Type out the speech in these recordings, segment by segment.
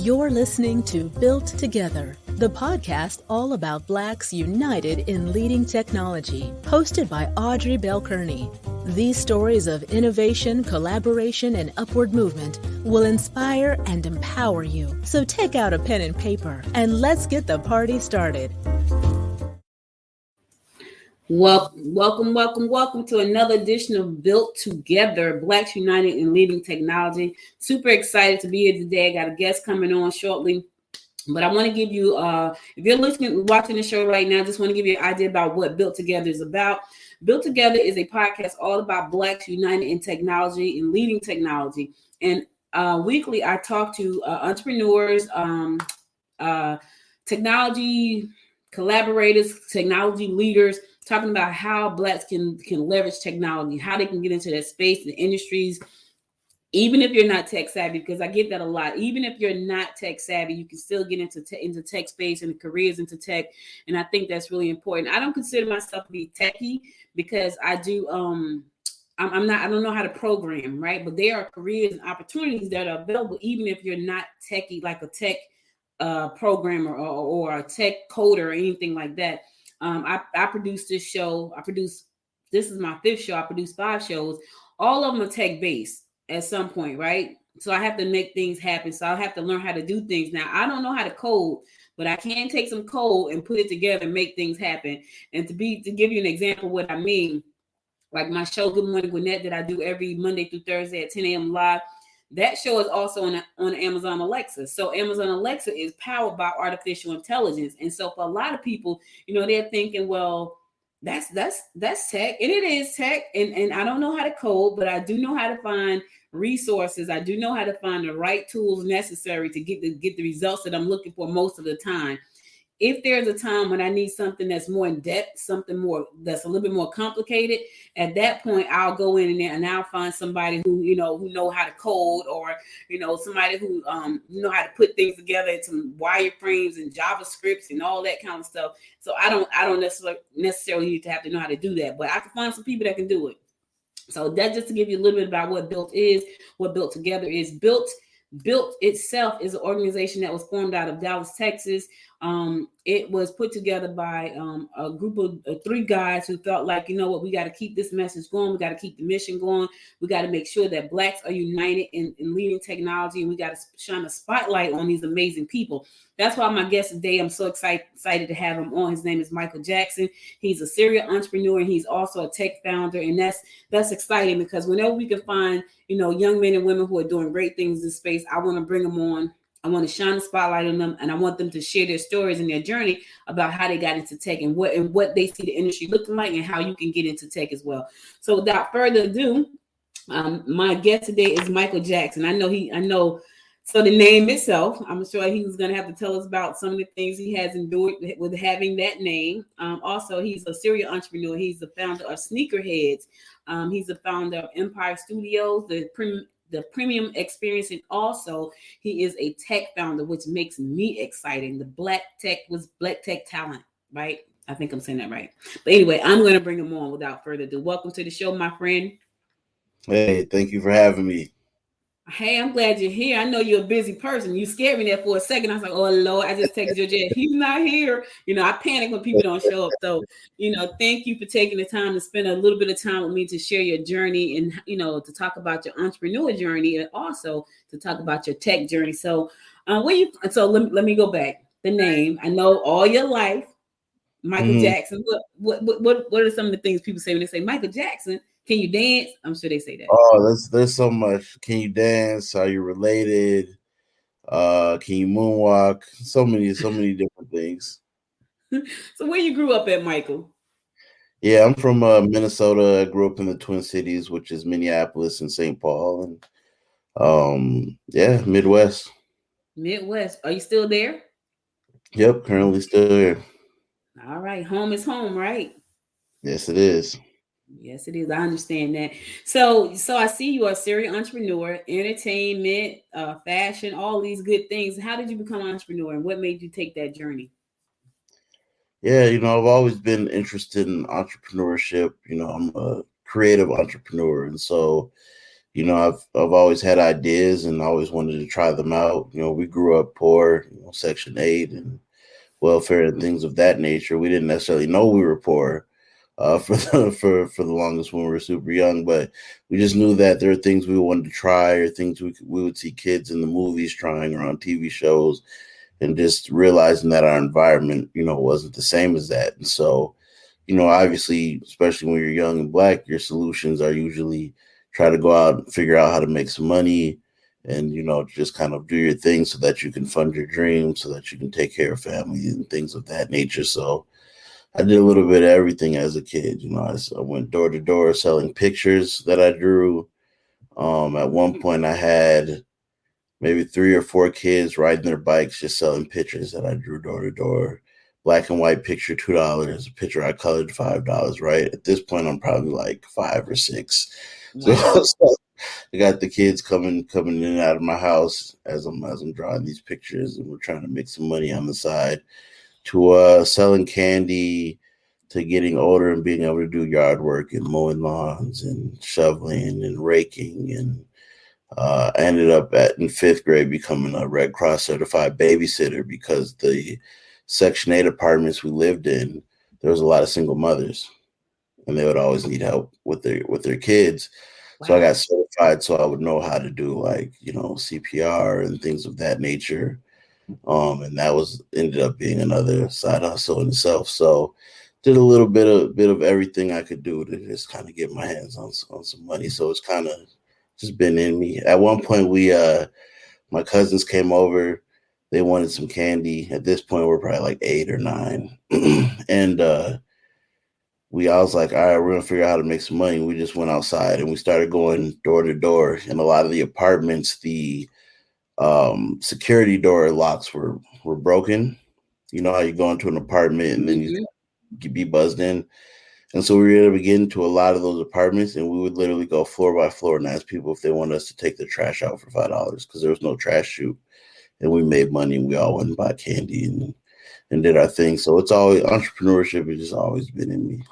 You're listening to Built Together, the podcast all about Blacks united in leading technology, hosted by Audrey Bell-Kearney. These stories of innovation, collaboration, and upward movement will inspire and empower you. So take out a pen and paper and let's get the party started. Welcome to another edition of Built Together, Blacks United in Leading Technology. Super excited to be here today. I got a guest coming on shortly, but I want to give you, if you're watching the show right now, just want to give you an idea about what Built Together is about. Built Together is a podcast all about Blacks United in technology and leading technology. And weekly, I talk to entrepreneurs, technology collaborators, technology leaders, talking about how Blacks can leverage technology, how they can get into that space, the industries, even if you're not tech savvy, because I get that a lot. Even if you're not tech savvy, you can still get into tech space and careers into tech. And I think that's really important. I don't consider myself to be techie because I do, I don't know how to program, right? But there are careers and opportunities that are available, even if you're not techie, like a tech programmer or a tech coder or anything like that. I produce this show. This is my 5th show. I produced 5 shows. All of them are tech based at some point, right? So I have to make things happen. So I have to learn how to do things. Now, I don't know how to code, but I can take some code and put it together and make things happen. And to give you an example of what I mean, like my show, Good Morning Gwinnett, that I do every Monday through Thursday at 10 a.m. live. That show is also on Amazon Alexa. So Amazon Alexa is powered by artificial intelligence. And so for a lot of people, they're thinking, well, that's tech. And it is tech. And I don't know how to code, but I do know how to find resources. I do know how to find the right tools necessary to get the results that I'm looking for most of the time. If there's a time when I need something that's more in depth, something more that's a little bit more complicated, at that point I'll go in there and I'll find somebody who know how to code, or somebody who know how to put things together in some wireframes and JavaScripts and all that kind of stuff. So I don't necessarily need to have to know how to do that, but I can find some people that can do it. So that's just to give you a little bit about what Built is, what Built Together is. Built itself is an organization that was formed out of Dallas, Texas. It was put together by a group of 3 guys who felt like, we got to keep this message going. We got to keep the mission going. We got to make sure that Blacks are united in leading technology, and we got to shine a spotlight on these amazing people. That's why my guest today, I'm so excited to have him on. His name is Michael Jackson. He's a serial entrepreneur, and he's also a tech founder. And that's exciting, because whenever we can find, young men and women who are doing great things in this space, I want to bring them on. I want to shine the spotlight on them, and I want them to share their stories and their journey about how they got into tech and what they see the industry looking like and how you can get into tech as well. So without further ado, my guest today is Michael Jackson. I know. So the name itself, I'm sure he's going to have to tell us about some of the things he has endured with having that name. Also, he's a serial entrepreneur. He's the founder of Sneakerheads. He's the founder of Empire Studios, the premium experience, and also he is a tech founder, which makes me exciting. The Black Tech talent, right? I think I'm saying that right. But anyway, I'm going to bring him on without further ado. Welcome to the show, my friend. Hey, thank you for having me. Hey, I'm glad you're here. I know you're a busy person. You scared me there for a second. I was like, oh, Lord, I just texted your dad. He's not here. I panic when people don't show up. So, thank you for taking the time to spend a little bit of time with me to share your journey and, to talk about your entrepreneur journey, and also to talk about your tech journey. So, let me go back. The name, I know all your life, Michael Jackson. What are some of the things people say when they say Michael Jackson? Can you dance? I'm sure they say that. Oh, there's so much. Can you dance? Are you related? Can you moonwalk? So many different things. So where you grew up at, Michael? Yeah, I'm from Minnesota. I grew up in the Twin Cities, which is Minneapolis and St. Paul, and Midwest. Midwest. Are you still there? Yep, currently still here. All right, home is home, right? Yes, it is. Yes, it is. I understand that. So I see you are a serial entrepreneur, entertainment, fashion, all these good things. How did you become an entrepreneur, and what made you take that journey? Yeah, I've always been interested in entrepreneurship. I'm a creative entrepreneur, and so you know, I've always had ideas and always wanted to try them out. You know, we grew up poor, you know, Section 8 and welfare and things of that nature. We didn't necessarily know we were poor for the longest when we were super young, but we just knew that there are things we wanted to try or things we would see kids in the movies trying or on TV shows, and just realizing that our environment, you know, wasn't the same as that. And so, you know, obviously, especially when you're young and black, your solutions are usually try to go out and figure out how to make some money and, you know, just kind of do your thing so that you can fund your dreams, so that you can take care of family and things of that nature. So I did a little bit of everything as a kid. You know, I went door to door selling pictures that I drew. At one point, I had maybe 3 or 4 kids riding their bikes, just selling pictures that I drew door to door. Black and white picture, $2. A picture I colored, $5. Right at this point, I'm probably like 5 or 6. So, Wow. so I got the kids coming in and out of my house as I'm drawing these pictures, and we're trying to make some money on the side. To selling candy, to getting older and being able to do yard work and mowing lawns and shoveling and raking, and I ended up in 5th grade becoming a Red Cross certified babysitter because the Section 8 apartments we lived in, there was a lot of single mothers, and they would always need help with their kids. So I Wow. got certified so I would know how to do, like, you know, CPR and things of that nature. And that was ended up being another side hustle in itself. So did a little bit of everything I could do to just kind of get my hands on some money. So it's kind of just been in me. At one point, we my cousins came over. They wanted some candy. At this point, we're probably like 8 or 9, and I was like, all right, we're gonna figure out how to make some money. We just went outside and we started going door to door. In a lot of the apartments, the security door locks were broken. You know how you go into an apartment and then Mhm. you be buzzed in. And so we were able to get into a lot of those apartments, and we would literally go floor by floor and ask people if they wanted us to take their trash out for $5 because there was no trash chute, and we made money. And we all went and bought candy and did our thing. So it's always entrepreneurship has just always been in me.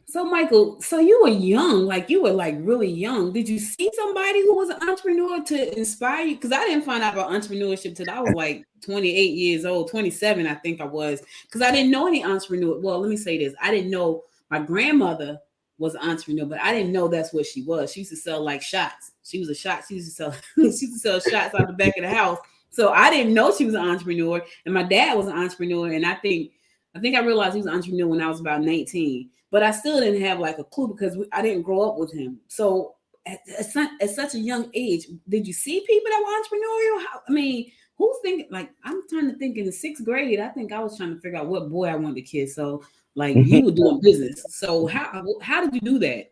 So Michael, so you were young, like you were like really young. Did you see somebody who was an entrepreneur to inspire you? Because I didn't find out about entrepreneurship till I was like 28 years old, 27, I think I was. Because I didn't know any entrepreneur. Well, let me say this. I didn't know my grandmother was an entrepreneur, but I didn't know that's what she was. She used to sell like shots. She was a shot. She used to sell she used to sell shots out the back of the house. So I didn't know she was an entrepreneur. And my dad was an entrepreneur. And I think I realized he was an entrepreneur when I was about 19, but I still didn't have like a clue because I didn't grow up with him. So at such a young age, did you see people that were entrepreneurial? I mean, who's thinking? Like, I'm trying to think in the 6th grade. I think I was trying to figure out what boy I wanted to kiss. So, like, you were doing business. So how did you do that?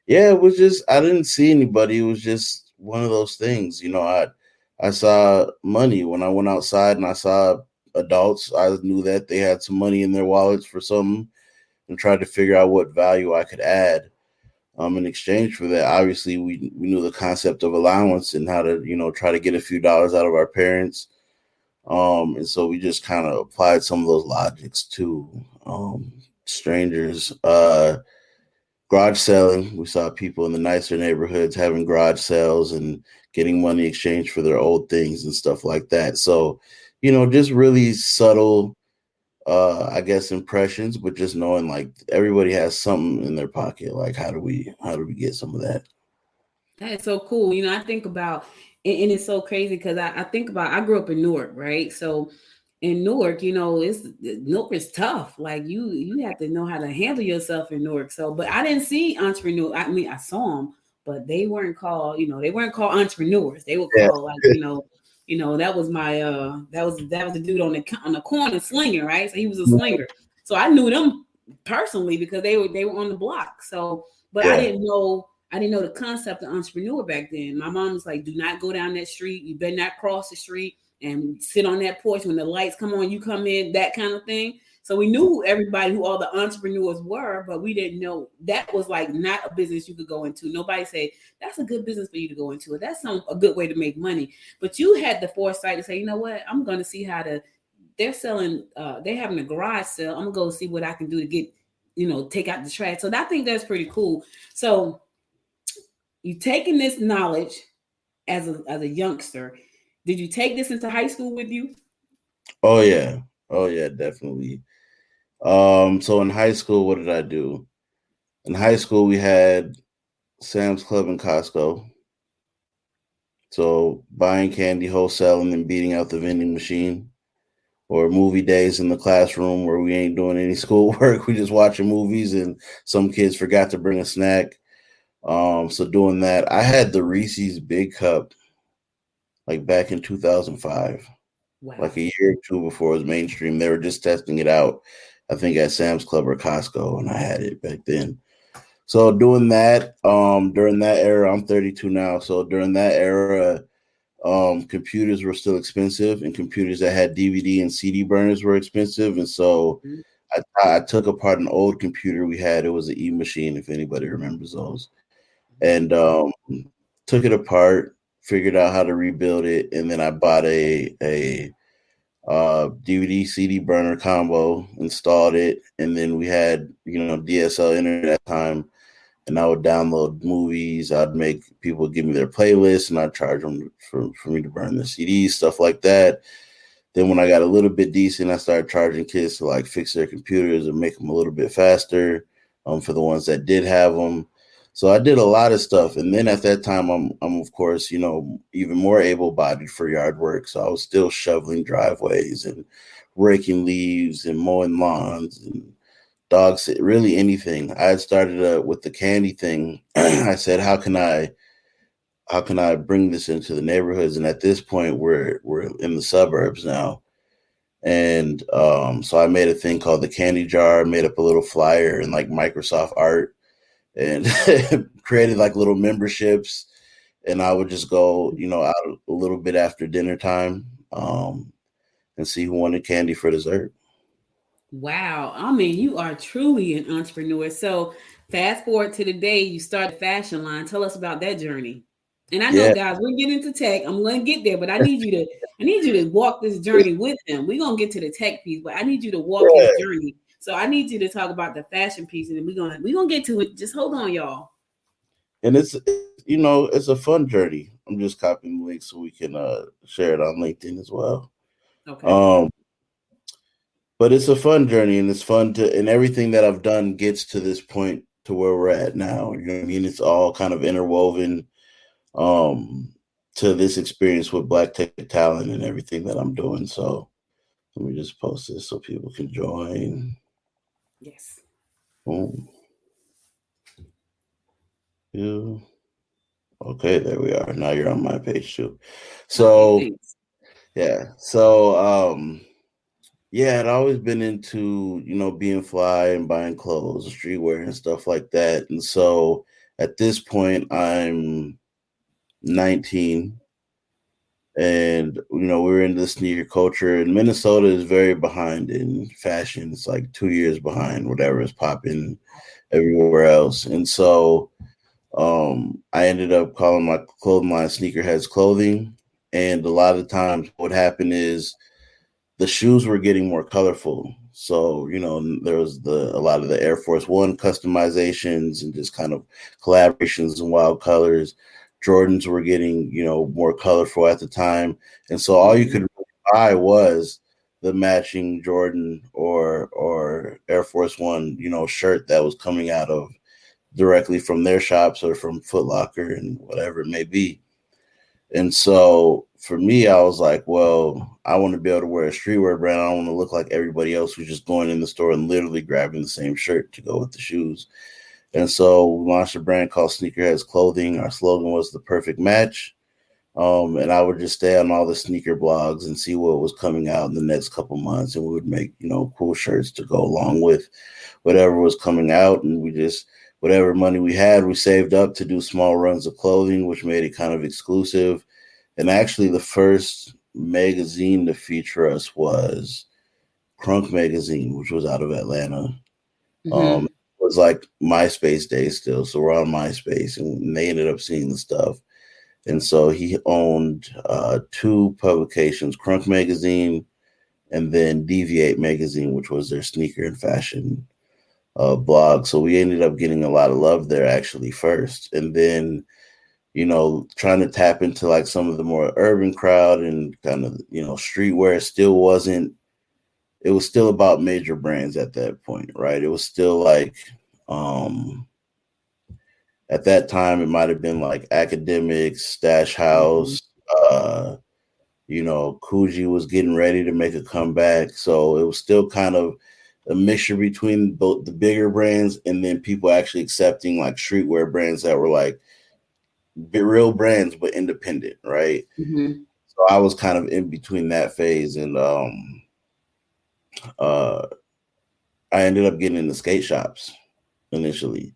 Yeah, it was just I didn't see anybody. It was just one of those things. You know, I saw money when I went outside and I saw adults. I knew that they had some money in their wallets for something, and tried to figure out what value I could add. In exchange for that, obviously we knew the concept of allowance and how to, you know, try to get a few dollars out of our parents. And so we just kind of applied some of those logics to strangers. Garage selling. We saw people in the nicer neighborhoods having garage sales and getting money exchanged for their old things and stuff like that. So, you know, just really subtle, I guess, impressions, but just knowing like everybody has something in their pocket. Like, how do we get some of that? That is so cool. I think about, and it's so crazy because I think about, I grew up in Newark, right? So in Newark, Newark is tough. Like you have to know how to handle yourself in Newark. So, but I didn't see entrepreneur. I mean, I saw them, but they weren't called entrepreneurs. They were Yeah. called like, that was my that was the dude on the corner slinging, right? So he was a slinger. So I knew them personally because they were on the block. So, but I Yeah. didn't know. I didn't know the concept of entrepreneur back then. My mom was like, do not go down that street. You better not cross the street and sit on that porch when the lights come on, you come in, that kind of thing. So we knew who all the entrepreneurs were, but we didn't know that was like not a business you could go into. Nobody said that's a good business for you to go into. Or that's a good way to make money. But you had the foresight to say, you know what, I'm going to see how to. They're selling. They're having a garage sale. I'm gonna go see what I can do to get, take out the trash. So I think that's pretty cool. So you taking this knowledge as a youngster. Did you take this into high school with you? Oh yeah. Oh yeah, definitely. So in high school, what did I do? In high school, we had Sam's Club and Costco. So buying candy wholesale and then beating out the vending machine, or movie days in the classroom where we ain't doing any schoolwork. We just watching movies and some kids forgot to bring a snack. So doing that, I had the Reese's Big Cup like back in 2005, Wow. like a year or two before it was mainstream. They were just testing it out, I think at Sam's Club or Costco, and I had it back then. So doing that, during that era, I'm 32 now. So during that era, computers were still expensive, and computers that had DVD and CD burners were expensive. And so Mhm. I took apart an old computer we had. It was an E machine, if anybody remembers those, and took it apart, figured out how to rebuild it, and then I bought a DVD CD burner combo, installed it, and then we had DSL internet at that time, and I would download movies. I'd make people give me their playlists, and I'd charge them for me to burn the CDs, stuff like that. Then when I got a little bit decent, I started charging kids to like fix their computers and make them a little bit faster, for the ones that did have them. So I did a lot of stuff. And then at that time, I'm of course, even more able-bodied for yard work. So I was still shoveling driveways and raking leaves and mowing lawns and dogs, really anything. I had started with the candy thing. I said, how can I bring this into the neighborhoods? And at this point, we're in the suburbs now. And so I made a thing called the candy jar, made up a little flyer and like Microsoft art, and created like little memberships. And I would just go, out a little bit after dinner time, and see who wanted candy for dessert. Wow. I mean, you are truly an entrepreneur. So fast forward to the day you start the fashion line. Tell us about that journey. And I know, Yeah. guys, we're getting into tech. I'm going to get there, but I need you to walk this journey with them. We're going to get to the tech piece, but I need you to walk his Yeah. journey. So I need you to talk about the fashion piece, and then we're gonna get to it. Just hold on, y'all. And it's a fun journey. I'm just copying the link so we can share it on LinkedIn as well. Okay. Um, but it's a fun journey, and it's fun and everything that I've done gets to this point to where we're at now. You know what I mean? It's all kind of interwoven um, to this experience with Black Tech Talent and everything that I'm doing. So let me just post this so people can join. Yes. Boom. Yeah. Okay, there we are. Now you're on my page too. Okay, So thanks. yeah. So yeah, I'd always been into, being fly and buying clothes, streetwear and stuff like that. And so at this point I'm 19, and we're into the sneaker culture, and Minnesota is very behind in fashion. It's like 2 years behind whatever is popping everywhere else. And so I ended up calling my clothing line Sneakerheads Clothing. And a lot of times what happened is the shoes were getting more colorful. So, there was a lot of the Air Force One customizations and just kind of collaborations and wild colors. Jordans were getting, more colorful at the time. And so all you Mhm. could really buy was the matching Jordan or Air Force One, shirt that was coming out of directly from their shops or from Foot Locker and whatever it may be. And so for me, I was like, well, I want to be able to wear a streetwear brand. I don't want to look like everybody else who's just going in the store and literally grabbing the same shirt to go with the shoes. And so we launched a brand called Sneakerheads Clothing. Our slogan was the perfect match. And I would just stay on all the sneaker blogs and see what was coming out in the next couple months. And we would make, cool shirts to go along with whatever was coming out. And we just, whatever money we had, we saved up to do small runs of clothing, which made it kind of exclusive. And actually, the first magazine to feature us was Crunk Magazine, which was out of Atlanta. Mhm. It was like MySpace days still. So we're on MySpace, and they ended up seeing the stuff. And so he owned two publications, Crunk Magazine and then Deviate Magazine, which was their sneaker and fashion blog. So we ended up getting a lot of love there actually first. And then trying to tap into like some of the more urban crowd and kind of, streetwear still wasn't, it was still about major brands at that point, right? It was still like, at that time, it might have been like Academics, Stash House, uh, Coogee was getting ready to make a comeback. So it was still kind of a mixture between both the bigger brands and then people actually accepting like streetwear brands that were like real brands but independent, right? Mm-hmm. So I was kind of in between that phase, and I ended up getting into skate shops initially.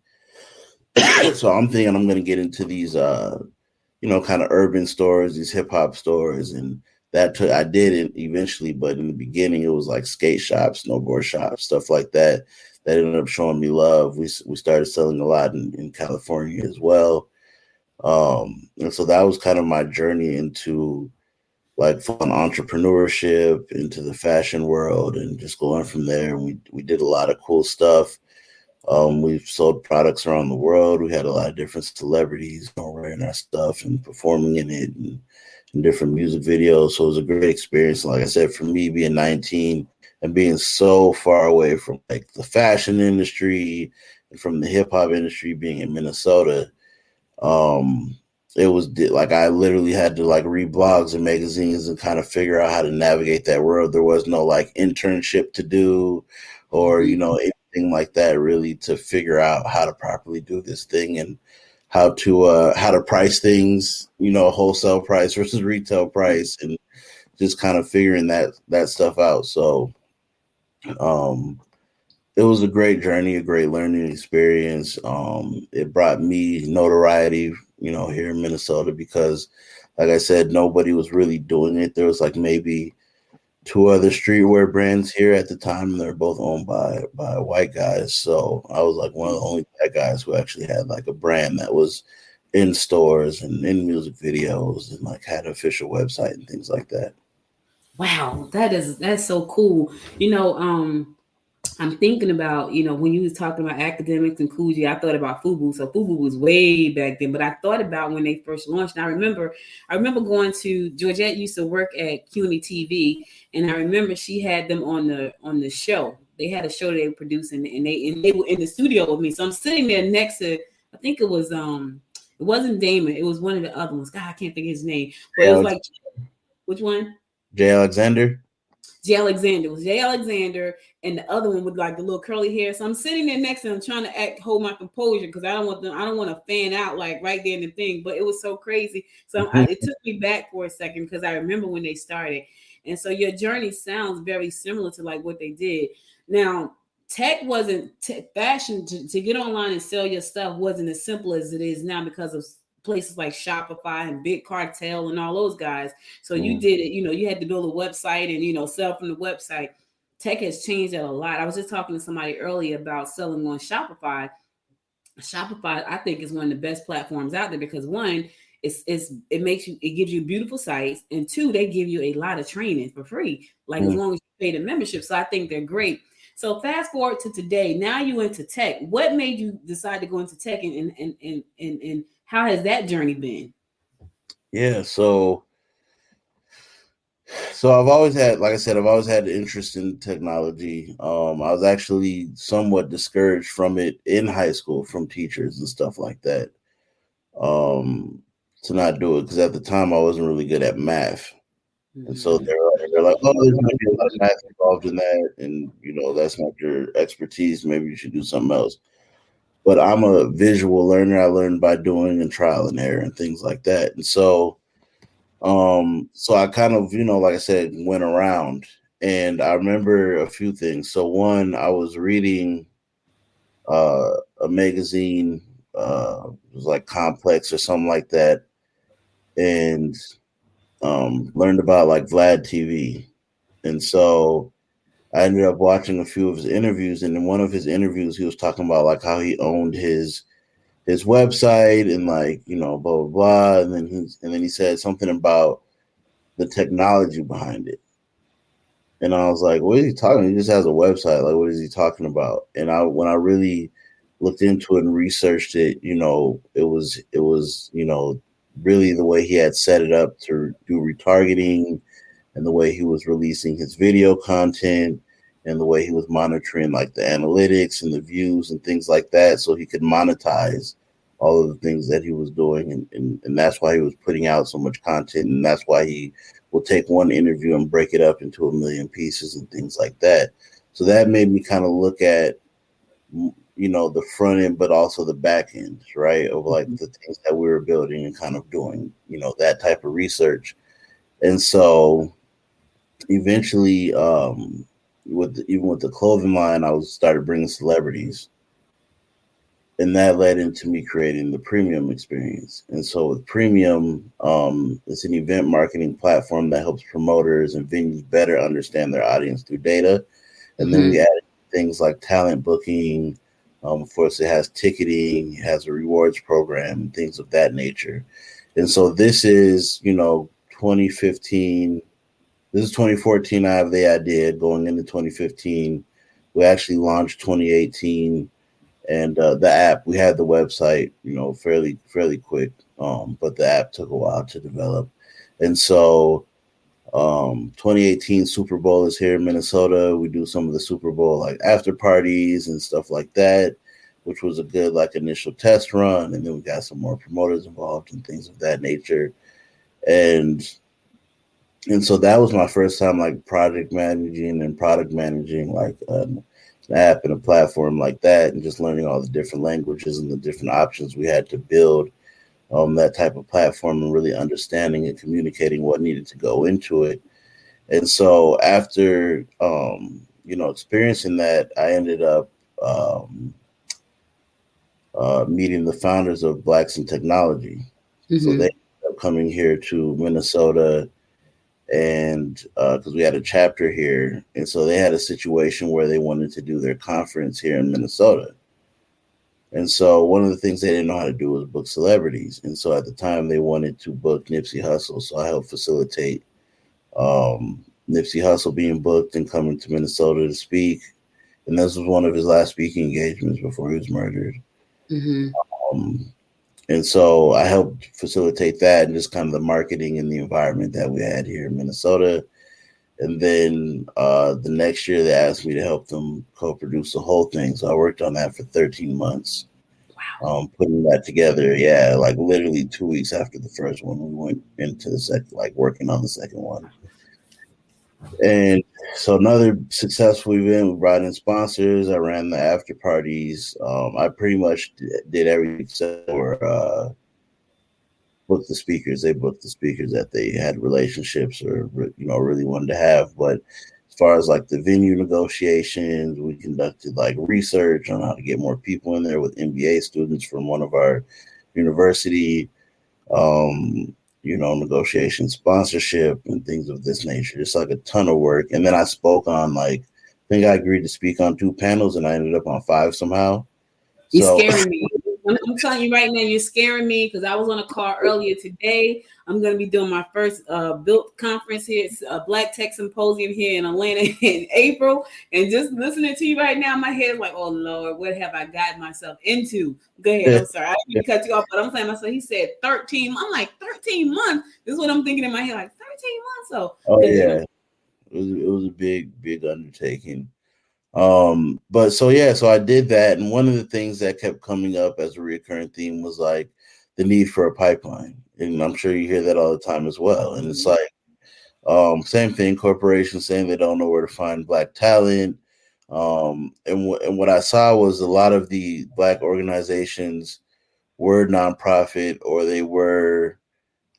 So I'm thinking I'm going to get into these, kind of urban stores, these hip hop stores, and I did it eventually, but in the beginning it was like skate shops, snowboard shops, stuff like that. That ended up showing me love. We started selling a lot in California as well. And so that was kind of my journey into like fun entrepreneurship, into the fashion world, and just going from there. We did a lot of cool stuff. We've sold products around the world. We had a lot of different celebrities wearing our stuff and performing in it, and in different music videos. So it was a great experience. Like I said, for me being 19 and being so far away from like the fashion industry and from the hip hop industry, being in Minnesota, it was like I literally had to like read blogs and magazines and kind of figure out how to navigate that world. There was no like internship to do or anything like that really to figure out how to properly do this thing and how to price things, wholesale price versus retail price, and just kind of figuring that stuff out. So it was a great journey, a great learning experience. It brought me notoriety, here in Minnesota, because like I said, nobody was really doing it. There was like maybe two other streetwear brands here at the time, and they're both owned by white guys. So I was like one of the only black guys who actually had like a brand that was in stores and in music videos and like had an official website and things like that. Wow, that's so cool. I'm thinking about, when you was talking about Academics and Coogee, I thought about Fubu. So Fubu was way back then, but I thought about when they first launched. And I remember going to Georgette used to work at CUNY TV, and I remember she had them on the show. They had a show they were producing, and they were in the studio with me. So I'm sitting there next to, I think it wasn't Damon, it was one of the other ones. God, I can't think of his name, but it was like, which one? Jay Alexander. Jay Alexander. It was Jay Alexander, and the other one with like the little curly hair. So I'm sitting there next to him trying to hold my composure because I don't want to fan out like right there in the thing. But it was so crazy. So it took me back for a second because I remember when they started. And so your journey sounds very similar to like what they did. Now, tech wasn't fashion to get online and sell your stuff wasn't as simple as it is now because of places like Shopify and Big Cartel and all those guys. So you did it, you had to build a website and, sell from the website. Tech has changed that a lot. I was just talking to somebody earlier about selling on Shopify. Shopify, I think, is one of the best platforms out there because one, it gives you beautiful sites, and two, they give you a lot of training for free, like as long as you pay the membership. So I think they're great. So fast forward to today. Now you into tech. What made you decide to go into tech, and how has that journey been? Yeah, so I've always had, like I said, I've always had interest in technology. I was actually somewhat discouraged from it in high school from teachers and stuff like that, to not do it because at the time I wasn't really good at math. And so they're like, oh, there's going to be a lot of math involved in that, and that's not your expertise. Maybe you should do something else. But I'm a visual learner. I learned by doing and trial and error and things like that. And so I kind of, like I said, went around, and I remember a few things. So one, I was reading a magazine, it was like Complex or something like that, and learned about like Vlad TV. And so I ended up watching a few of his interviews, and in one of his interviews, he was talking about like how he owned his website and like blah blah blah, and then he said something about the technology behind it, and I was like, what is he talking? He just has a website. Like, what is he talking about? And when I really looked into it and researched it, it was really the way he had set it up to do retargeting, and the way he was releasing his video content, and the way he was monitoring like the analytics and the views and things like that, so he could monetize all of the things that he was doing. And that's why he was putting out so much content. And that's why he will take one interview and break it up into a million pieces and things like that. So that made me kind of look at, the front end, but also the back end, right? Of like the things that we were building and kind of doing, that type of research. And so eventually, even with the clothing line, I was started bringing celebrities, and that led into me creating the premium experience. And so with premium, it's an event marketing platform that helps promoters and venues better understand their audience through data. And then we added things like talent booking. Of course, it has ticketing, it has a rewards program, and things of that nature. And so this is, 2015. This is 2014. I have the idea going into 2015. We actually launched 2018, and the app. We had the website, fairly quick, but the app took a while to develop. And so 2018 Super Bowl is here in Minnesota. We do some of the Super Bowl like after parties and stuff like that, which was a good like initial test run. And then we got some more promoters involved and things of that nature. And so that was my first time like project managing and product managing like an app and a platform like that, and just learning all the different languages and the different options we had to build that type of platform, and really understanding and communicating what needed to go into it. And so after, experiencing that, I ended up meeting the founders of Blacks in Technology. So they ended up coming here to Minnesota, and because we had a chapter here. And so they had a situation where they wanted to do their conference here in Minnesota. And so one of the things they didn't know how to do was book celebrities. And so at the time they wanted to book Nipsey Hussle. So I helped facilitate Nipsey Hussle being booked and coming to Minnesota to speak. And this was one of his last speaking engagements before he was murdered. And so I helped facilitate that, and just kind of the marketing and the environment that we had here in Minnesota. And then the next year they asked me to help them co-produce the whole thing. So I worked on that for 13 months. Wow. Putting that together. Yeah, like literally 2 weeks after the first one, we went into the second, like working on the second one. And so another successful event, we brought in sponsors. I ran the after parties. I pretty much did everything except for booked the speakers. They booked the speakers that they had relationships or really wanted to have. But as far as like the venue negotiations, we conducted like research on how to get more people in there with MBA students from one of our university. Negotiation, sponsorship, and things of this nature. Just like a ton of work. And then I spoke on I think I agreed to speak on 2 panels, and I ended up on 5 somehow. You're scaring me. I'm telling you right now, you're scaring me, because I was on a call earlier today. I'm going to be doing my first Built conference here. It's a Black Tech Symposium here in Atlanta in April. And just listening to you right now, my head is like, oh, Lord, what have I gotten myself into? Go ahead. I'm sorry. I didn't cut you off, but I'm saying myself, he said 13. I'm like, 13 months? This is what I'm thinking in my head, like 13 months. So, yeah, it was a big undertaking. But so I did that, and one of the things that kept coming up as a recurring theme was like the need for a pipeline, and I'm sure you hear that all the time as well. And it's like same thing, corporations saying they don't know where to find Black talent. And what I saw was a lot of the Black organizations were nonprofit, or they were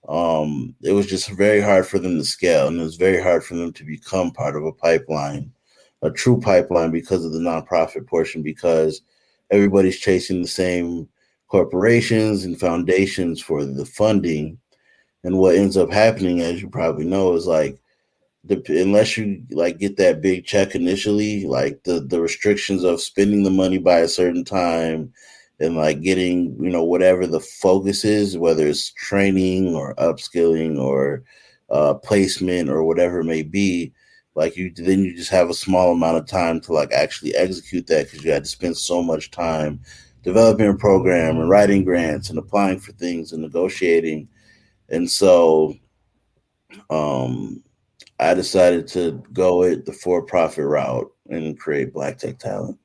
it was just very hard for them to scale, and it was very hard for them to become part of a pipeline, a true pipeline, because of the nonprofit portion, because everybody's chasing the same corporations and foundations for the funding. And what ends up happening, as you probably know, is like unless you like get that big check initially, like the restrictions of spending the money by a certain time, and like getting, whatever the focus is, whether it's training or upskilling or placement or whatever it may be, like you just have a small amount of time to like actually execute that, because you had to spend so much time developing a program and writing grants and applying for things and negotiating. And so I decided to go it the for-profit route and create Black tech talent.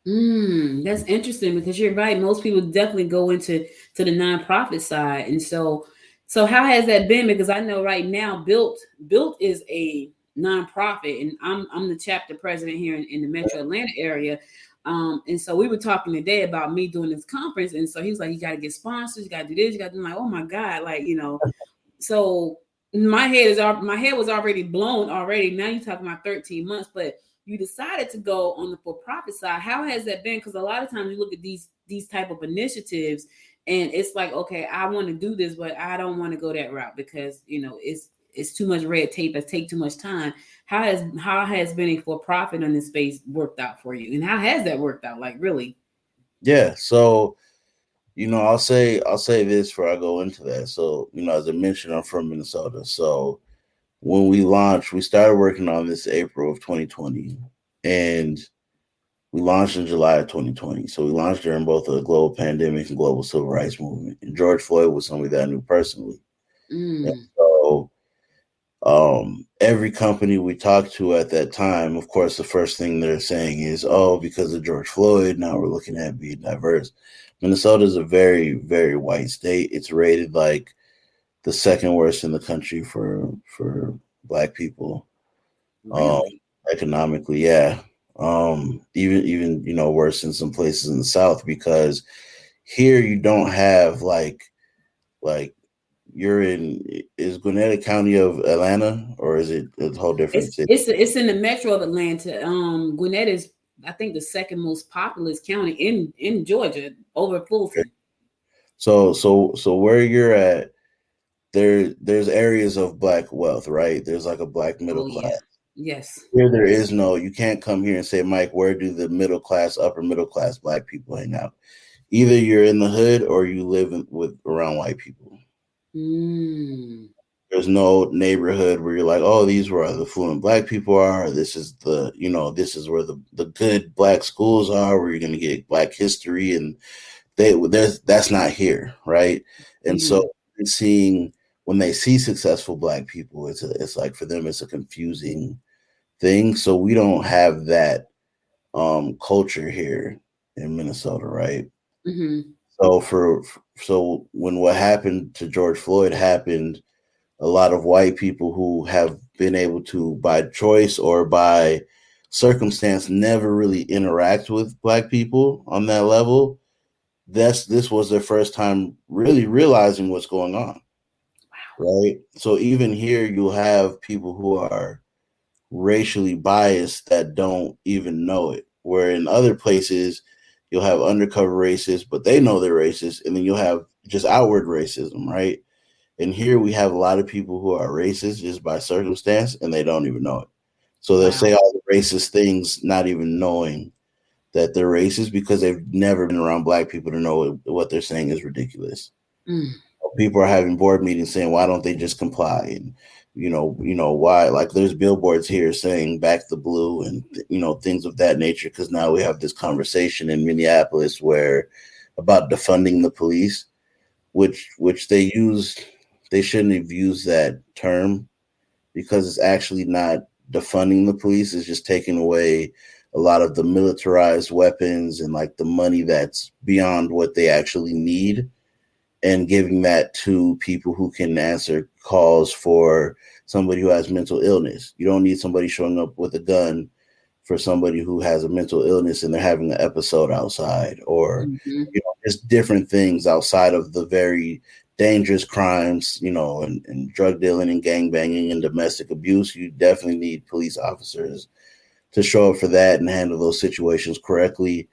That's interesting because you're right. Most people definitely go into the nonprofit side, and so how has that been? Because I know right now, Built is a nonprofit, and I'm the chapter president here in the Metro Atlanta area. And so we were talking today about me doing this conference, and so he was like, "You got to get sponsors, you got to do this, you got to do." I'm like, "Oh my God!" Like so my head was already blown already. Now you're talking about 13 months, but you decided to go on the for-profit side. How has that been? Because a lot of times you look at these type of initiatives and it's like, okay, I want to do this, but I don't want to go that route because it's too much red tape. It take too much time. How has been a for-profit in this space worked out for you, and how has that worked out? Like really? Yeah. So I'll say this before I go into that. So as I mentioned, I'm from Minnesota. So when we launched, we started working on this April of 2020, and we launched in July of 2020. So we launched during both the global pandemic and global civil rights movement. And George Floyd was somebody that I knew personally. And so every company we talked to at that time, of course, the first thing they're saying is, oh, because of George Floyd, now we're looking at being diverse. Minnesota is a very, very white state. It's rated like the second worst in the country for Black people. Really? Economically, yeah. Even worse in some places in the South, because here you don't have like you're in, is Gwinnett County of Atlanta, or is it a whole different It's city? it's in the metro of Atlanta. Gwinnett is, I think, the second most populous county in Georgia over Fulton. So where you're at, there's areas of Black wealth, right? There's like a Black middle Oh class. yeah, yes. Here there is no, you can't come here and say, Mike, where do the middle class, upper middle class Black people hang out? Either you're in the hood or you live with around white people. Mm, There's no neighborhood where you're like, oh, these where the fluent Black people are. This is this is where the good Black schools are, where you're going to get Black history, and that's not here, right? And mm, so seeing when they see successful Black people, it's like for them it's a confusing thing. So we don't have that culture here in Minnesota, right? mm-hmm, So so when what happened to George Floyd happened, a lot of white people who have been able to, by choice or by circumstance, never really interact with Black people on that level. This was their first time really realizing what's going on, right? So even here, you'll have people who are racially biased that don't even know it. Where in other places, you'll have undercover racists, but they know they're racist, and then you'll have just outward racism, right? And here we have a lot of people who are racist just by circumstance, and they don't even know it. So they'll wow. say all the racist things, not even knowing that they're racist because they've never been around Black people to know what they're saying is ridiculous. Mm, People are having board meetings saying, why don't they just comply? And why, like there's billboards here saying back the blue and things of that nature, because now we have this conversation in Minneapolis where about defunding the police, which they shouldn't have used that term, because it's actually not defunding the police, it's just taking away a lot of the militarized weapons and like the money that's beyond what they actually need, and giving that to people who can answer calls for somebody who has mental illness. You don't need somebody showing up with a gun for somebody who has a mental illness and they're having an episode outside, or mm-hmm, just different things outside of the very dangerous crimes, and drug dealing and gang banging and domestic abuse. You definitely need police officers to show up for that and handle those situations correctly.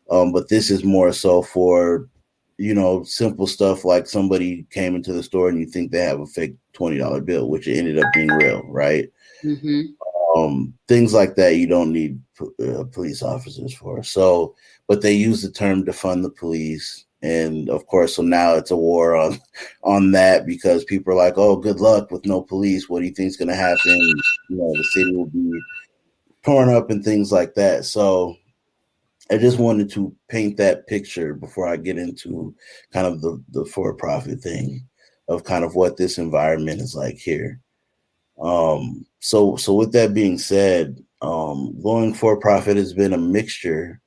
But this is more so for simple stuff like somebody came into the store and you think they have a fake $20 bill, which it ended up being real, right? mm-hmm. Things like that you don't need police officers for. So, but they use the term defund the police, and of course, so now it's a war on that, because people are like, "Oh, good luck with no police. What do you think is going to happen? The city will be torn up and things like that." So, I just wanted to paint that picture before I get into kind of the for-profit thing. of kind of what this environment is like here. So with that being said, going for profit has been a mixture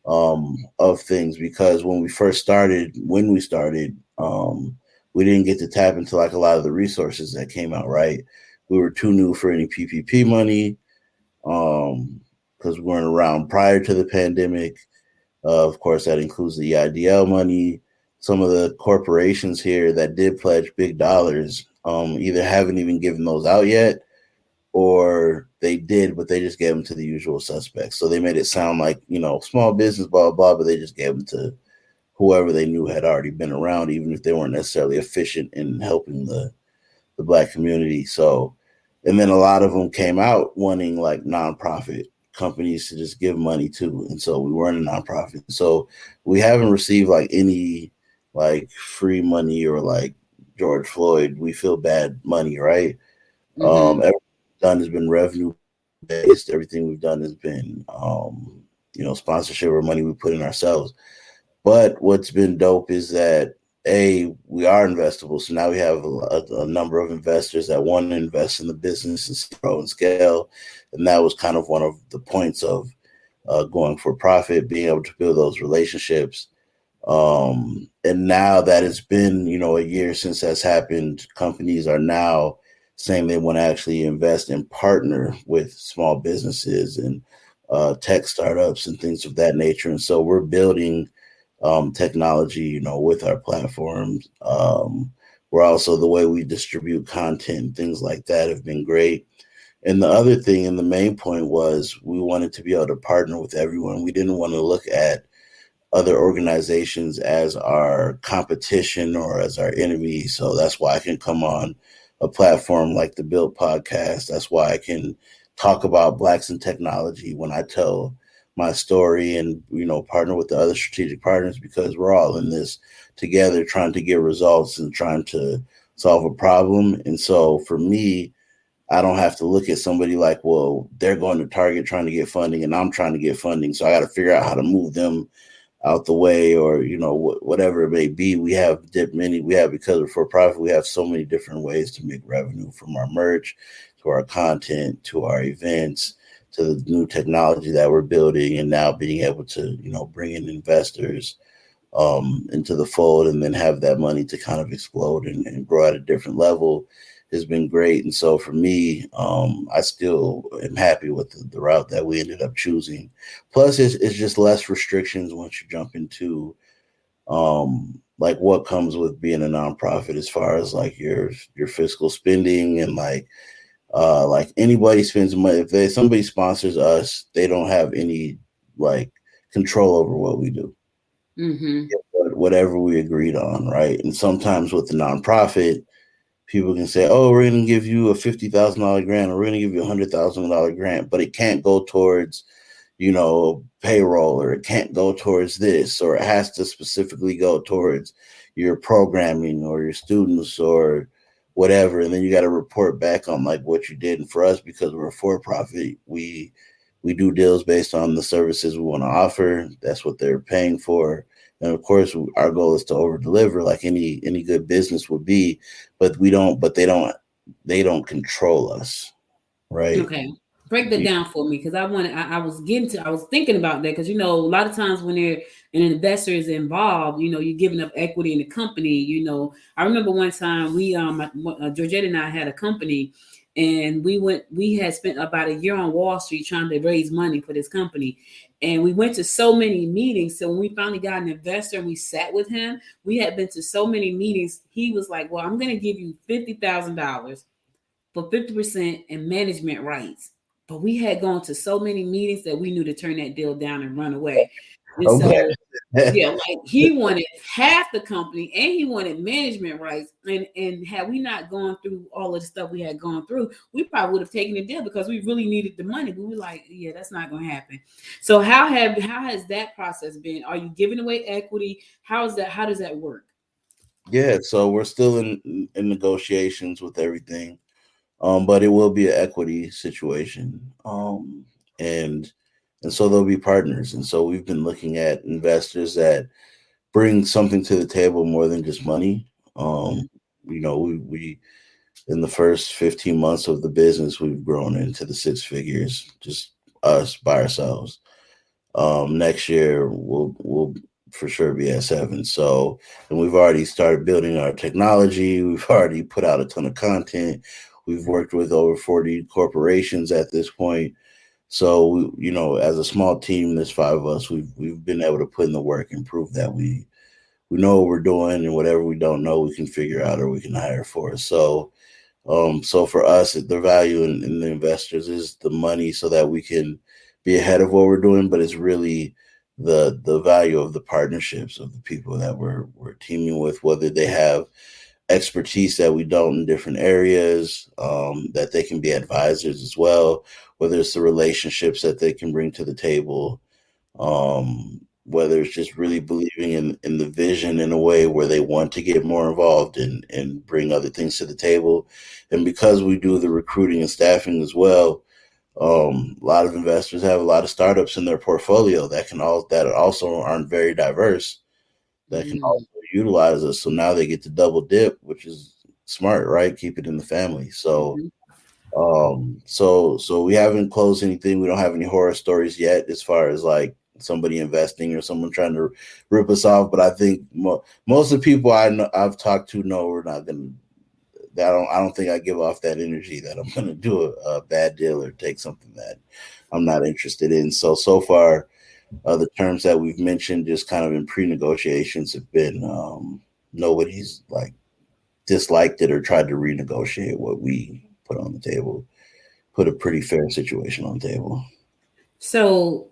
of things, because when we started, we didn't get to tap into like a lot of the resources that came out, right? We were too new for any PPP money, because we weren't around prior to the pandemic. Of course, that includes the EIDL money. Some of the corporations here that did pledge big dollars either haven't even given those out yet, or they did, but they just gave them to the usual suspects. So they made it sound like, small business, blah, blah, blah, but they just gave them to whoever they knew had already been around, even if they weren't necessarily efficient in helping the Black community. So, and then a lot of them came out wanting like nonprofit companies to just give money to. And so we weren't a nonprofit. So we haven't received like any like free money or like George Floyd, we feel bad money, right? Mm-hmm. Everything we've done has been revenue based. Everything we've done has been, sponsorship or money we put in ourselves. But what's been dope is that we are investable. So now we have a number of investors that want to invest in the business and grow and scale. And that was kind of one of the points of going for profit, being able to build those relationships. And now that it's been, a year since that's happened, companies are now saying they want to actually invest and partner with small businesses and tech startups and things of that nature. And so we're building technology, with our platforms. We're also, the way we distribute content, things like that have been great. And the other thing, and the main point, was we wanted to be able to partner with everyone. We didn't want to look at other organizations as our competition or as our enemy. So that's why I can come on a platform like the Build podcast. That's why I can talk about Blacks in technology when I tell my story, and partner with the other strategic partners, because we're all in this together trying to get results and trying to solve a problem. And so for me, I don't have to look at somebody like, well, they're going to Target trying to get funding and I'm trying to get funding, so I got to figure out how to move them out the way, or whatever it may be. Because we're for profit, we have so many different ways to make revenue, from our merch to our content to our events to the new technology that we're building, and now being able to bring in investors into the fold, and then have that money to kind of explode and grow at a different level, has been great. And so for me, I still am happy with the route that we ended up choosing. Plus, it's just less restrictions once you jump into like what comes with being a nonprofit, as far as like your fiscal spending, and like anybody spends money. If somebody sponsors us, they don't have any like control over what we do. Mm-hmm. Whatever we agreed on, right? And sometimes with the nonprofit, people can say, "Oh, we're going to give you a $50,000 grant, or we're going to give you $100,000 grant," but it can't go towards, payroll, or it can't go towards this, or it has to specifically go towards your programming or your students or whatever. And then you got to report back on like what you did. And for us, because we're a for profit, we do deals based on the services we want to offer. That's what they're paying for. And of course, our goal is to over deliver, like any good business would be. But we don't. But they don't control us, right? Okay. Break that down for me, because I was thinking about that, because a lot of times when an investor is involved, you're giving up equity in the company. I remember one time Georgette and I had a company, and we had spent about a year on Wall Street trying to raise money for this company. And we went to so many meetings. So when we finally got an investor and we sat with him, we had been to so many meetings. He was like, "Well, I'm going to give you $50,000 for 50% in management rights." But we had gone to so many meetings that we knew to turn that deal down and run away. And Okay. so, yeah, like he wanted half the company and he wanted management rights. And had we not gone through all of the stuff we had gone through, we probably would have taken the deal, because we really needed the money. But we were like, yeah, that's not going to happen. So how has that process been? Are you giving away equity? How does that work? Yeah. So we're still in negotiations with everything, but it will be an equity situation, and so there'll be partners. And so we've been looking at investors that bring something to the table more than just money. we in the first 15 months of the business, we've grown into the six figures, just us by ourselves. Next year we'll for sure be at seven. So, and we've already started building our technology. We've already put out a ton of content. We've worked with over 40 corporations at this point. So, as a small team, there's five of us. We've been able to put in the work and prove that we know what we're doing, and whatever we don't know, we can figure out or we can hire for. So for us, the value in the investors is the money so that we can be ahead of what we're doing, but it's really the value of the partnerships of the people that we're teaming with, whether they have expertise that we don't in different areas, that they can be advisors as well, whether it's the relationships that they can bring to the table, whether it's just really believing in the vision in a way where they want to get more involved and bring other things to the table. And because we do the recruiting and staffing as well, a lot of investors have a lot of startups in their portfolio that also aren't very diverse, that can also utilize us. So now they get to double dip, which is smart, right? Keep it in the family. So so we haven't closed anything. We don't have any horror stories yet as far as like somebody investing or someone trying to rip us off. But I think most of the people I've talked to know we're not going to. I don't think I give off that energy that I'm going to do a bad deal or take something that I'm not interested in. So far, the terms that we've mentioned just kind of in pre-negotiations have been nobody's like disliked it or tried to renegotiate what we put on the table. Put a pretty fair situation on the table. So,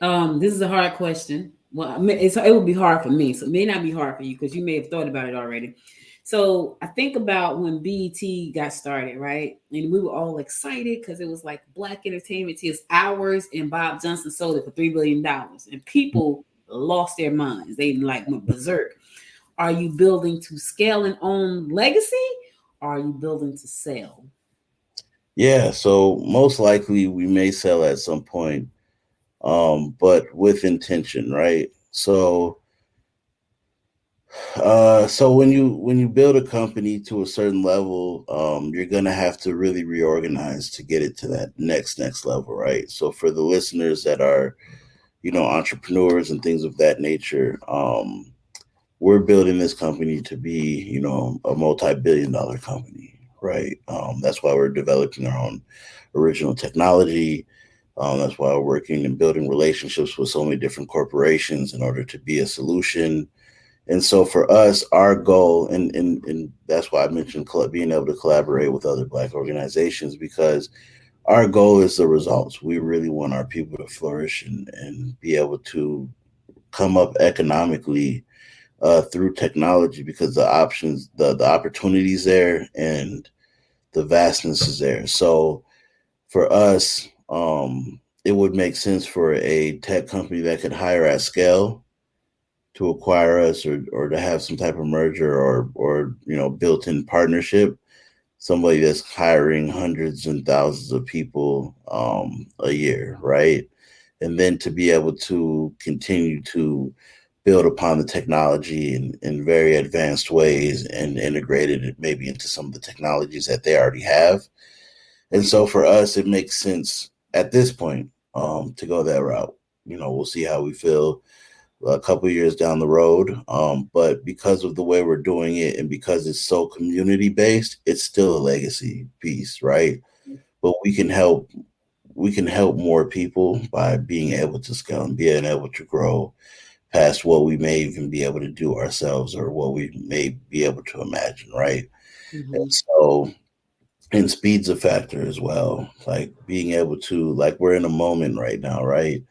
this is a hard question. Well, I mean, it would be hard for me, so it may not be hard for you because you may have thought about it already. So I think about when BET got started, right? And we were all excited because it was like Black entertainment. It's ours, and Bob Johnson sold it for $3 billion. And people lost their minds. They like went berserk. Are you building to scale and own legacy? Or are you building to sell? Yeah, so most likely we may sell at some point, but with intention, right? So when you build a company to a certain level, you're gonna have to really reorganize to get it to that next level, right? So for the listeners that are, entrepreneurs and things of that nature, we're building this company to be, a multi-billion-dollar company, right? That's why we're developing our own original technology. That's why we're working and building relationships with so many different corporations in order to be a solution. And so for us, our goal, and that's why I mentioned being able to collaborate with other Black organizations, because our goal is the results. We really want our people to flourish and be able to come up economically through technology, because the options, the opportunities there, and the vastness is there. So for us, it would make sense for a tech company that could hire at scale to acquire us, or to have some type of merger or built-in partnership, somebody that's hiring hundreds and thousands of people a year, right? And then to be able to continue to build upon the technology in very advanced ways and integrated it maybe into some of the technologies that they already have. And so for us, it makes sense at this point to go that route. We'll see how we feel a couple of years down the road. But because of the way we're doing it and because it's so community based, it's still a legacy piece, right? But we can help more people by being able to scale and being able to grow past what we may even be able to do ourselves or what we may be able to imagine, right? And so, and speed's a factor as well. Like being able to, like, we're in a moment right now, right?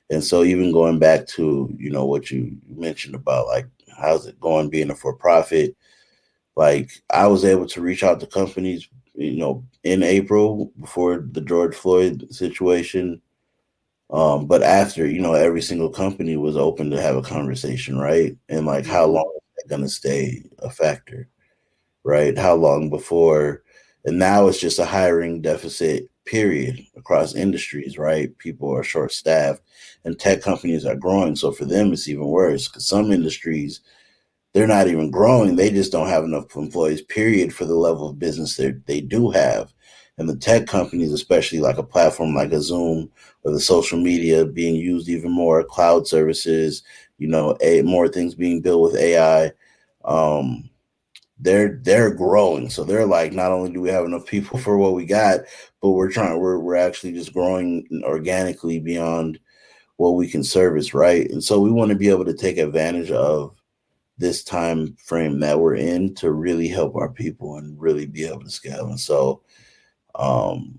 And so even going back to, what you mentioned about like, how's it going being a for-profit? Like I was able to reach out to companies, in April before the George Floyd situation. But after, every single company was open to have a conversation, right? And like, how long is that going to stay a factor, right? How long before? And now it's just a hiring deficit, period, across industries, right? People are short staffed and tech companies are growing. So for them, it's even worse because some industries, they're not even growing. They just don't have enough employees, period, for the level of business they do have. And the tech companies, especially like a platform like a Zoom or the social media being used even more, cloud services, more things being built with AI. Um, they're growing. So they're like, not only do we have enough people for what we got, but we're actually just growing organically beyond what we can service, right? And so we want to be able to take advantage of this time frame that we're in to really help our people and really be able to scale. And so um,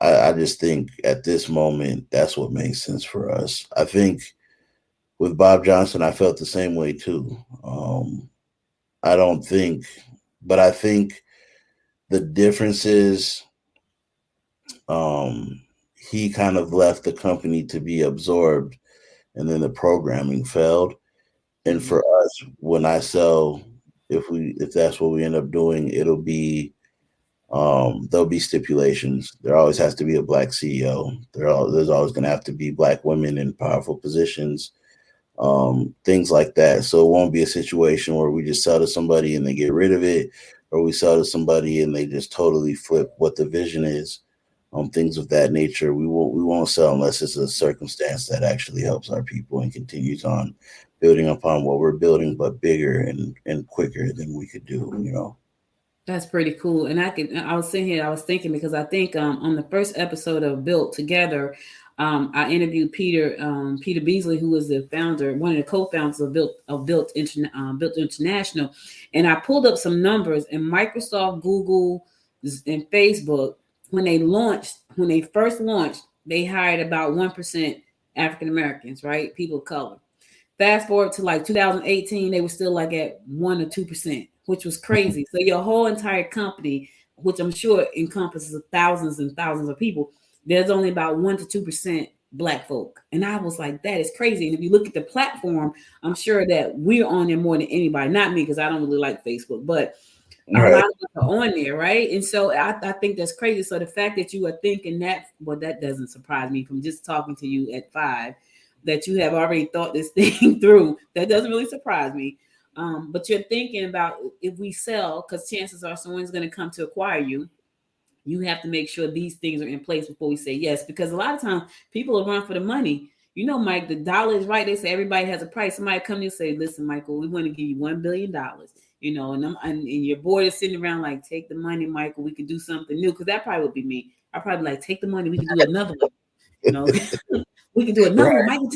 I just think at this moment, that's what makes sense for us. I think with Bob Johnson, I felt the same way too. I don't think, but I think the difference is he kind of left the company to be absorbed and then the programming failed. And for us, when I sell, if that's what we end up doing, it'll be there'll be stipulations. There always has to be a black CEO. There's always going to have to be black women in powerful positions, things like that. So it won't be a situation where we just sell to somebody and they get rid of it, or we sell to somebody and they just totally flip what the vision is. Things of that nature. We won't sell unless it's a circumstance that actually helps our people and continues on building upon what we're building, but bigger and quicker than we could do. That's pretty cool. And I was sitting here, I was thinking, because I think on the first episode of Built Together, I interviewed Peter Beasley, who was the founder, one of the co-founders of Built International. And I pulled up some numbers, and Microsoft, Google, and Facebook, when they first launched, they hired about 1% African Americans, right? People of color. Fast forward to like 2018, they were still like at 1 or 2%, which was crazy. So your whole entire company, which I'm sure encompasses thousands and thousands of people, there's only about 1 to 2% black folk. And I was like, that is crazy. And if you look at the platform, I'm sure that we're on there more than anybody. Not me, because I don't really like Facebook, but a lot of us are on there, right? And so I think that's crazy. So the fact that you are thinking that, well, that doesn't surprise me from just talking to you at 5, that you have already thought this thing through. That doesn't really surprise me. But you're thinking about, if we sell, because chances are someone's going to come to acquire you. You have to make sure these things are in place before we say yes, because a lot of times people will run for the money. Mike, the dollar is right. They say everybody has a price. Somebody come to you and say, listen, Michael, we want to give you $1 billion. And your board is sitting around like, take the money, Michael. We could do something new. Because that probably would be me. I probably like, take the money. We could do another one. We can do another one. Michael,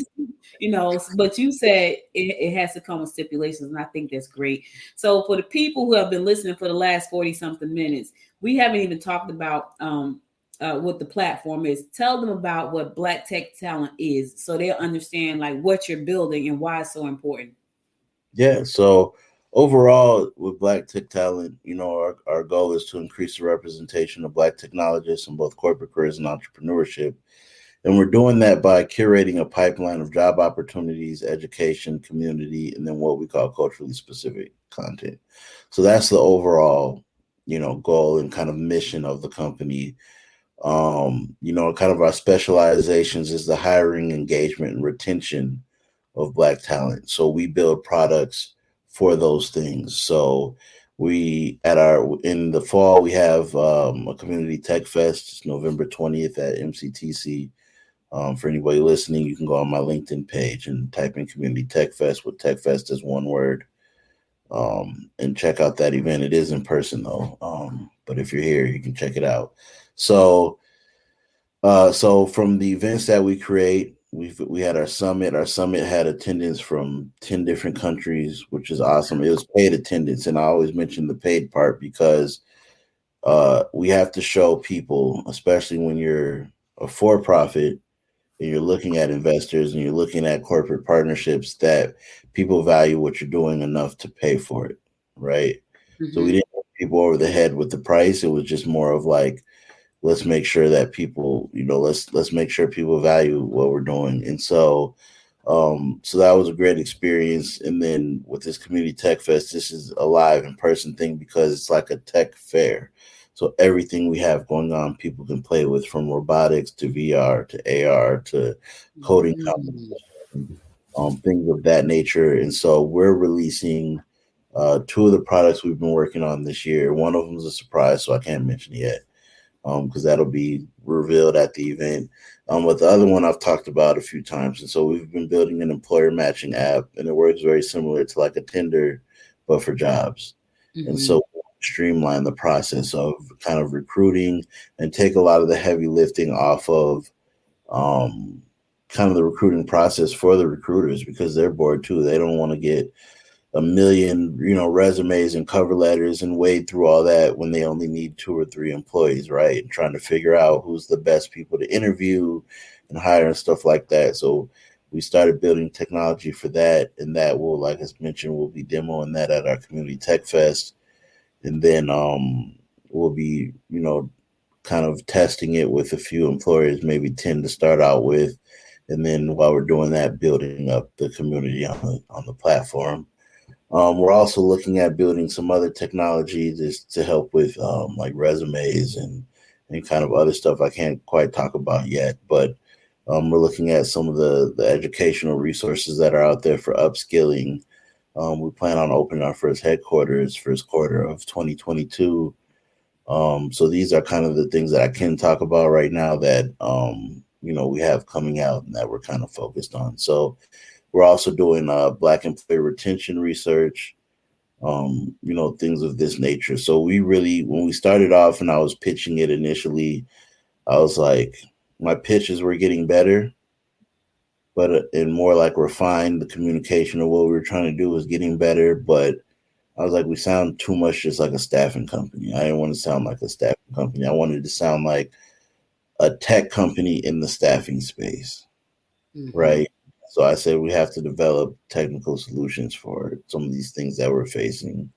but you said it has to come with stipulations, and I think that's great. So for the people who have been listening for the last 40 something minutes, we haven't even talked about what the platform is. Tell them about what Black Tech Talent is, so they'll understand like what you're building and why it's so important. Yeah. So overall, with Black Tech Talent, our goal is to increase the representation of Black technologists in both corporate careers and entrepreneurship. And we're doing that by curating a pipeline of job opportunities, education, community, and then what we call culturally specific content. So that's the overall, goal and kind of mission of the company. Kind of our specializations is the hiring, engagement, and retention of Black talent. So we build products for those things. So in the fall, we have a community tech fest. It's November 20th at MCTC. For anybody listening, you can go on my LinkedIn page and type in Community Tech Fest with Tech Fest as one word, and check out that event. It is in person though, but if you're here, you can check it out. So from the events that we create, we had our summit. Our summit had attendance from 10 different countries, which is awesome. It was paid attendance, and I always mention the paid part because we have to show people, especially when you're a for-profit, and you're looking at investors and you're looking at corporate partnerships, that people value what you're doing enough to pay for it, right? Mm-hmm. So we didn't hit people over the head with the price. It was just more of like, let's make sure that people, let's make sure people value what we're doing. And so that was a great experience. And then with this Community Tech Fest, this is a live in-person thing because it's like a tech fair. So everything we have going on, people can play with, from robotics to VR to AR to coding competition, things of that nature. And so we're releasing Two of the products we've been working on this year. One of them is a surprise, so I can't mention it yet because that'll be revealed at the event. But the other one I've talked about a few times. And so we've been building an employer matching app, and it works very similar to like a Tinder, but for jobs. And so streamline the process of kind of recruiting and take a lot of the heavy lifting off of kind of the recruiting process for the recruiters because they're bored too. They don't want to get a million, resumes and cover letters and wade through all that when they only need 2 or 3 employees, right? And trying to figure out who's the best people to interview and hire and stuff like that. So we started building technology for that, and that will, like I mentioned, we'll be demoing that at our community tech fest, and then we'll be, kind of testing it with a few employers, maybe 10 to start out with, and then while we're doing that, building up the community on the platform. We're also looking at building some other technology just to help with like resumes and kind of other stuff I can't quite talk about yet. But we're looking at some of the educational resources that are out there for upskilling. We plan on opening our first headquarters first quarter of 2022. So these are kind of the things that I can talk about right now that we have coming out and that we're kind of focused on. So we're also doing Black employee retention research, things of this nature. So when we started off and I was pitching it initially, I was like, my pitches were getting better, but and more like refined. The communication of what we were trying to do was getting better, but I was like, we sound too much just like a staffing company. I didn't want to sound like a staffing company. I wanted to sound like a tech company in the staffing space, right? So I said we have to develop technical solutions for some of these things that we're facing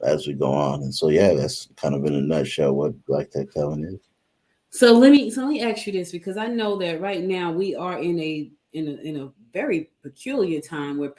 as we go on. And so, yeah, that's kind of in a nutshell what Black Tech Talent is. So let me ask you this, because I know that right now we are in a very peculiar time where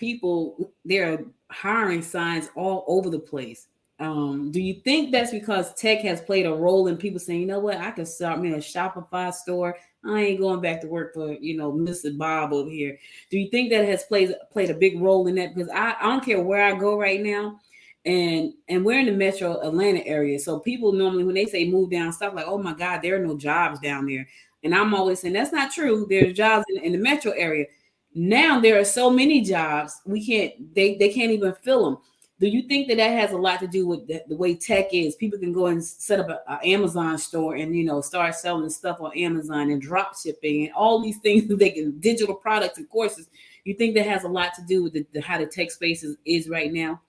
there are hiring signs all over the place. Do you think that's because tech has played a role in people saying, you know what, I can start me a Shopify store. I ain't going back to work for, Mr. Bob over here. Do you think that has played a big role in that? Because I don't care where I go right now. And we're in the metro Atlanta area. So people normally, when they say move down, stuff like, oh my God, there are no jobs down there. And I'm always saying that's not true. There's jobs in the metro area. Now there are so many jobs, they can't even fill them. Do you think that has a lot to do with the way tech is? People can go and set up an Amazon store and, start selling stuff on Amazon and drop shipping and all these things they can, digital products and courses. You think that has a lot to do with how the tech space is right now?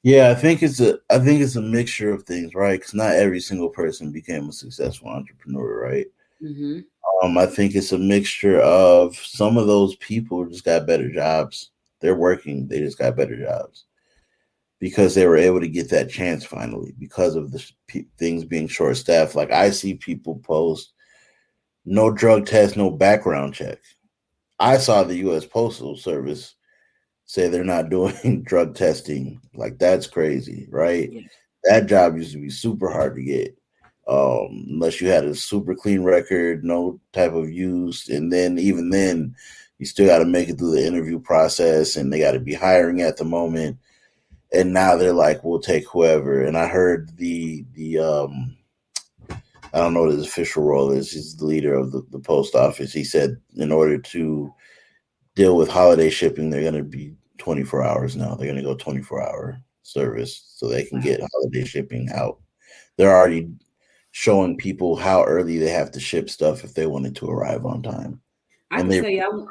Yeah, I think it's a mixture of things, right? Because not every single person became a successful entrepreneur, right? I think it's a mixture of some of those people just got better jobs. They're working, they just got better jobs because they were able to get that chance finally because of the things being short staffed. Like I see people post no drug test, no background check. I saw the U.S. Postal Service say they're not doing drug testing. Like that's crazy, right? Yeah. That job used to be super hard to get. Unless you had a super clean record, no type of use. And then even then, you still got to make it through the interview process and they got to be hiring at the moment. And now they're like, we'll take whoever. And I heard the I don't know what his official role is. He's the leader of the post office. He said in order to deal with holiday shipping, they're going to be 24 hours now. They're going to go 24-hour service so they can get holiday shipping out. They're already showing people how early they have to ship stuff if they want it to arrive on time. I can tell you,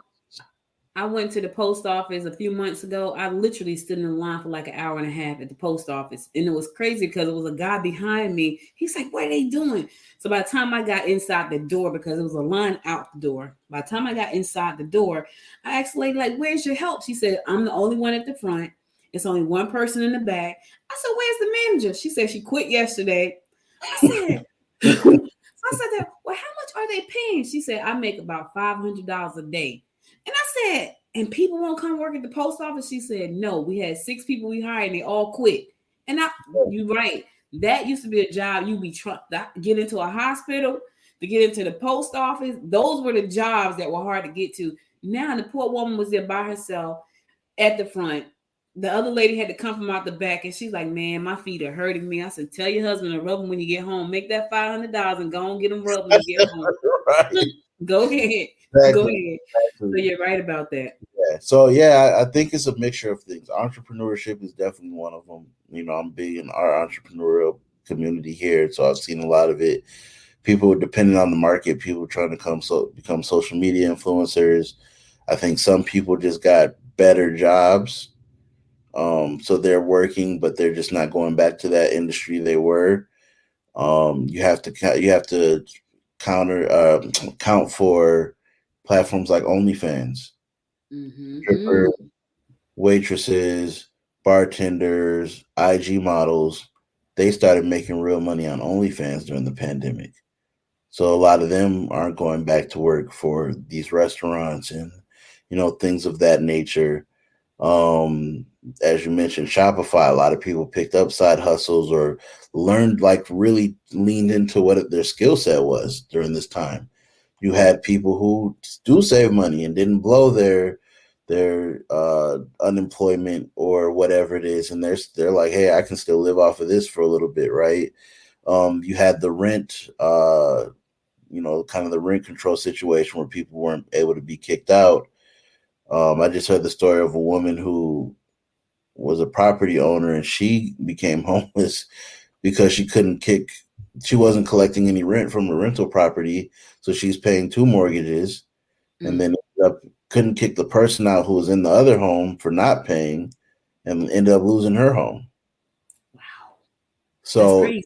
I went to the post office a few months ago. I literally stood in the line for like an hour and a half at the post office. And it was crazy because it was a guy behind me. He's like, what are they doing? So by the time I got inside the door, because it was a line out the door, by the time I got inside the door, I asked the lady, like, where's your help? She said, I'm the only one at the front. It's only one person in the back. I said, where's the manager? She said she quit yesterday. I said, well, how much are they paying? She said, I make about $500 a day. And I said, and people won't come work at the post office? She said, no, we had 6 people we hired and they all quit. And you're right. That used to be a job you'd be trying to get into a hospital, to get into the post office. Those were the jobs that were hard to get to. Now the poor woman was there by herself at the front, the other lady had to come from out the back, and she's like, "Man, my feet are hurting me." I said, "Tell your husband to rub them when you get home. Make that $500 and go and get them rubbed when you get home." Right. Go ahead, go Exactly. ahead. So Exactly. you're right about that. Yeah. So yeah, I think it's a mixture of things. Entrepreneurship is definitely one of them. I'm big in our entrepreneurial community here, so I've seen a lot of it. People depending on the market, people trying to become social media influencers. I think some people just got better jobs, so they're working, but they're just not going back to that industry they were. You have to counter count for platforms like OnlyFans, strippers, Mm-hmm. waitresses, bartenders, IG models. They started making real money on OnlyFans during the pandemic. So a lot of them aren't going back to work for these restaurants and things of that nature. Um, as you mentioned, Shopify, a lot of people picked up side hustles or learned, like, really leaned into what their skill set was during this time. You had people who do save money and didn't blow their unemployment or whatever it is, and they're like, hey, I can still live off of this for a little bit, right? You had the rent, kind of the rent control situation where people weren't able to be kicked out. I just heard the story of a woman who was a property owner and she became homeless because she wasn't collecting any rent from a rental property. So she's paying two mortgages and Mm. then couldn't kick the person out who was in the other home for not paying and ended up losing her home. Wow, that's So, crazy.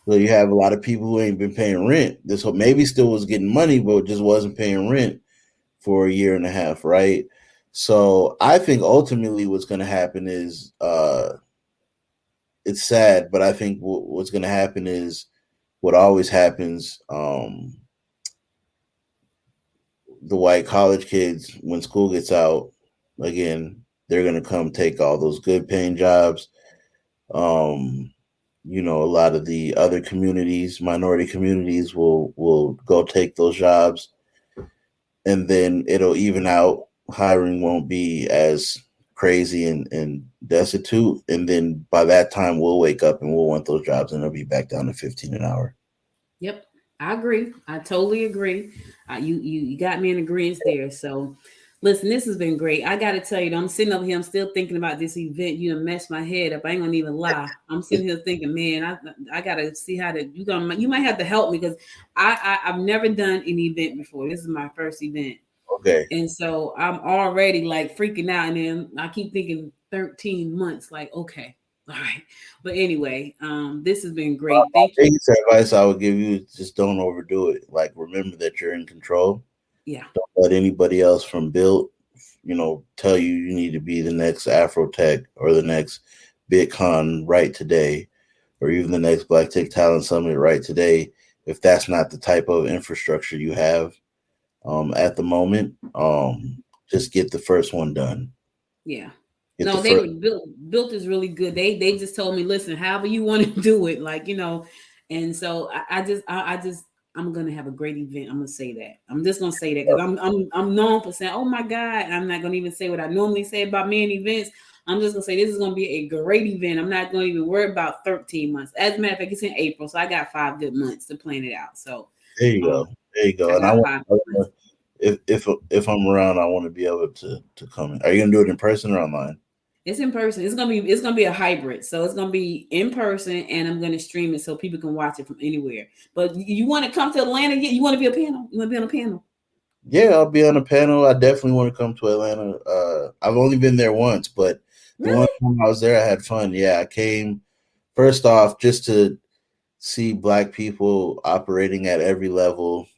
so you have a lot of people who ain't been paying rent. This whole maybe still was getting money, but just wasn't paying rent for a year and a half, right? So I think ultimately what's going to happen is it's sad, but I think what's going to happen is what always happens. The white college kids, when school gets out, again, they're going to come take all those good paying jobs. Um, a lot of the other communities, minority communities, will go take those jobs, and then it'll even out. Hiring won't be as crazy and destitute, and then by that time we'll wake up and we'll want those jobs, and it'll be back down to 15 an hour. Yep, I agree. I totally agree. You got me in agreement there. So, listen, this has been great. I got to tell you, I'm sitting up here. I'm still thinking about this event. You done messed my head up. I ain't gonna even lie. I'm sitting here thinking, man, I gotta see how to. You might have to help me because I've never done an event before. This is my first event. Okay. And so I'm already like freaking out. And then I keep thinking 13 months, like, okay, all right. But anyway, this has been great. My Thank you. biggest advice I would give you is just don't overdo it. Like, remember that you're in control. Yeah. Don't let anybody else from Built, tell you need to be the next Afrotech or the next BitCon right today, or even the next Black Tech Talent Summit right today. If that's not the type of infrastructure you have at the moment, just get the first one done. Yeah. Get the No, they first. were built is really good. They just told me, listen, however you want to do it, like, and so I just I'm gonna have a great event. I'm gonna say that. I'm just gonna say that because I'm known for saying, oh my God, I'm not gonna even say what I normally say about me and events. I'm just gonna say this is gonna be a great event. I'm not gonna even worry about 13 months. As a matter of fact, it's in April, so I got 5 good months to plan it out. So There you um go. There you go. I And I got want, 5 months. if I'm around, I want to be able to come in. Are you gonna do it in person or online? It's in person. It's gonna be a hybrid. So it's gonna be in person, and I'm gonna stream it so people can watch it from anywhere. But you want to come to Atlanta? You want to be a panel? You want to be on a panel? Yeah, I'll be on a panel. I definitely want to come to Atlanta. I've only been there once, but the one Really? time I was there, I had fun. Yeah, I came first off just to see Black people operating at every level.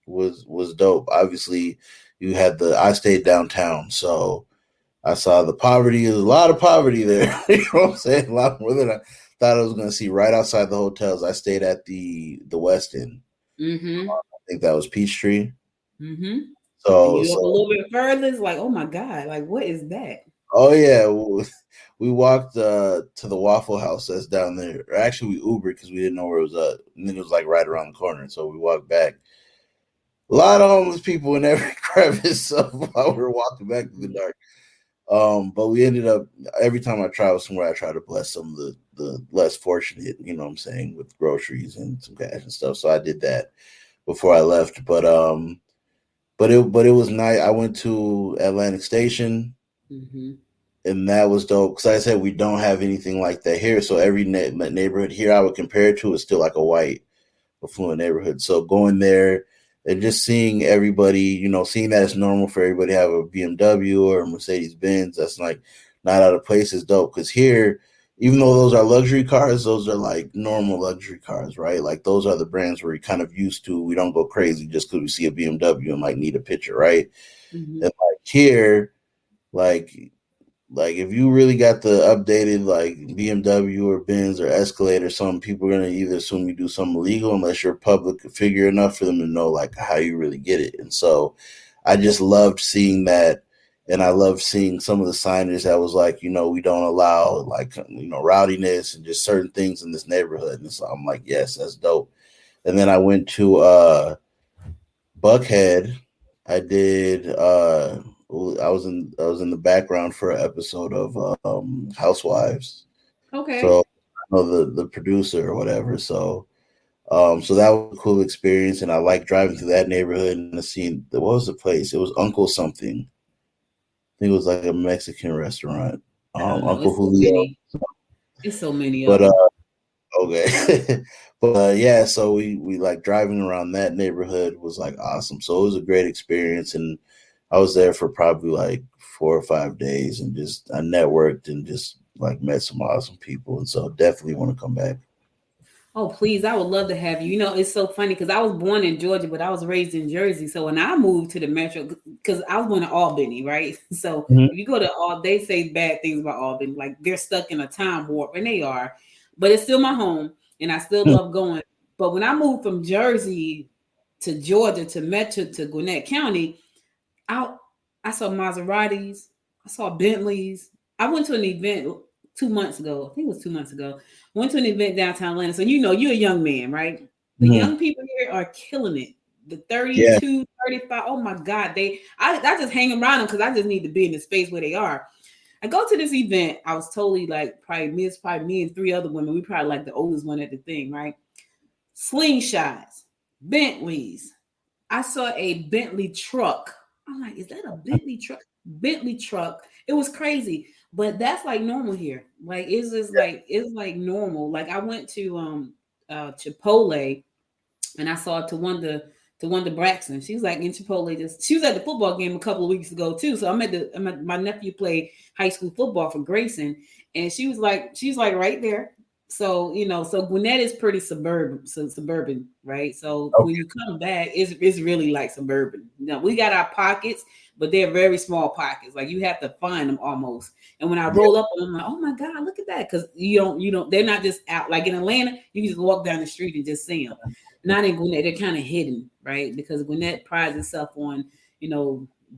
Was dope. Obviously, I stayed downtown, so I saw the poverty. There's a lot of poverty there. You know what I'm saying? A lot more than I thought I was going to see. Right outside the hotels, I stayed at the West End. Mm-hmm. I think that was Peachtree. Mm-hmm. And So you up a so little bit further, it's like, oh my God, like what is that? oh yeah, we walked to the Waffle House that's down there. Or actually, we Ubered because we didn't know where it was at, and then it was like right around the corner. So we walked back. A lot of homeless people in every crevice of while we were walking back to the dark. But we ended up every time I travel somewhere, I try to bless some of the less fortunate, you know what I'm saying, with groceries and some cash and stuff. So I did that before I left. But it was nice. I went to Atlantic Station, Mm-hmm. and that was dope. Because like I said, we don't have anything like that here. So every neighborhood here I would compare it to is still like a white affluent neighborhood. So going there and just seeing everybody, you know, seeing that it's normal for everybody to have a BMW or a Mercedes Benz, that's like not out of place is dope. Because here, even though those are luxury cars, those are like normal luxury cars, right? Like those are the brands we're kind of used to. We don't go crazy just because we see a BMW and like need a picture, right? Mm-hmm. And like here, like like if you really got the updated like BMW or Benz or Escalade or something, people are gonna either assume you do something illegal unless you're a public figure enough for them to know like how you really get it. And so I just loved seeing that, and I loved seeing some of the signage that was like, you know, we don't allow like you know rowdiness and just certain things in this neighborhood. And so I'm like, yes, that's dope. And then I went to Buckhead. I did. I was in the background for an episode of Housewives. Okay. So I know the producer or whatever. So that was a cool experience, and I like driving through that neighborhood and seeing what was the place? It was Uncle something. I think it was like a Mexican restaurant. I don't know. Uncle It's so Julio. many. It's so many of But them. okay. But yeah, so we like driving around that neighborhood was like awesome. So it was a great experience, and I was there for probably like 4 or 5 days, and just I networked and just like met some awesome people, and so definitely want to come back. Oh, please. I would love to have you. You know, it's so funny because I was born in Georgia, but I was raised in Jersey. So when I moved to the metro, because I was born in Albany, right? So Mhm. if you go to they say bad things about Albany, like they're stuck in a time warp, and they are, but it's still my home, and I still love going. But when I moved from Jersey to Georgia to Metro to Gwinnett County, I I saw Maseratis, I saw Bentleys. I went to an event 2 months ago. I think it was 2 months ago. Went to an event downtown Atlanta. So you know you're a young man, right? The Mhm. young people here are killing it. The Yeah. 32, 35. Oh my God. I just hang around them because I just need to be in the space where they are. I go to this event. I was totally like probably me and three other women. We probably like the oldest one at the thing, right? Slingshots, Bentleys, I saw a Bentley truck. I'm like, is that a Bentley truck? Bentley truck. It was crazy, but that's like normal here. Like it's like normal. Like I went to Chipotle and I saw to Wanda Braxton. She was like in Chipotle. She was at the football game a couple of weeks ago too. So my nephew played high school football for Grayson, and she's like right there. So so Gwinnett is pretty suburban, right? So when Okay. you come back, it's really like suburban. Now we got our pockets, but they're very small pockets. Like you have to find them almost. And when I Yeah. roll up on them, I'm like, oh my God, look at that. Because you don't, they're not just out like in Atlanta, you can just walk down the street and just see them. Not in Gwinnett, they're kind of hidden, right? Because Gwinnett prides itself on,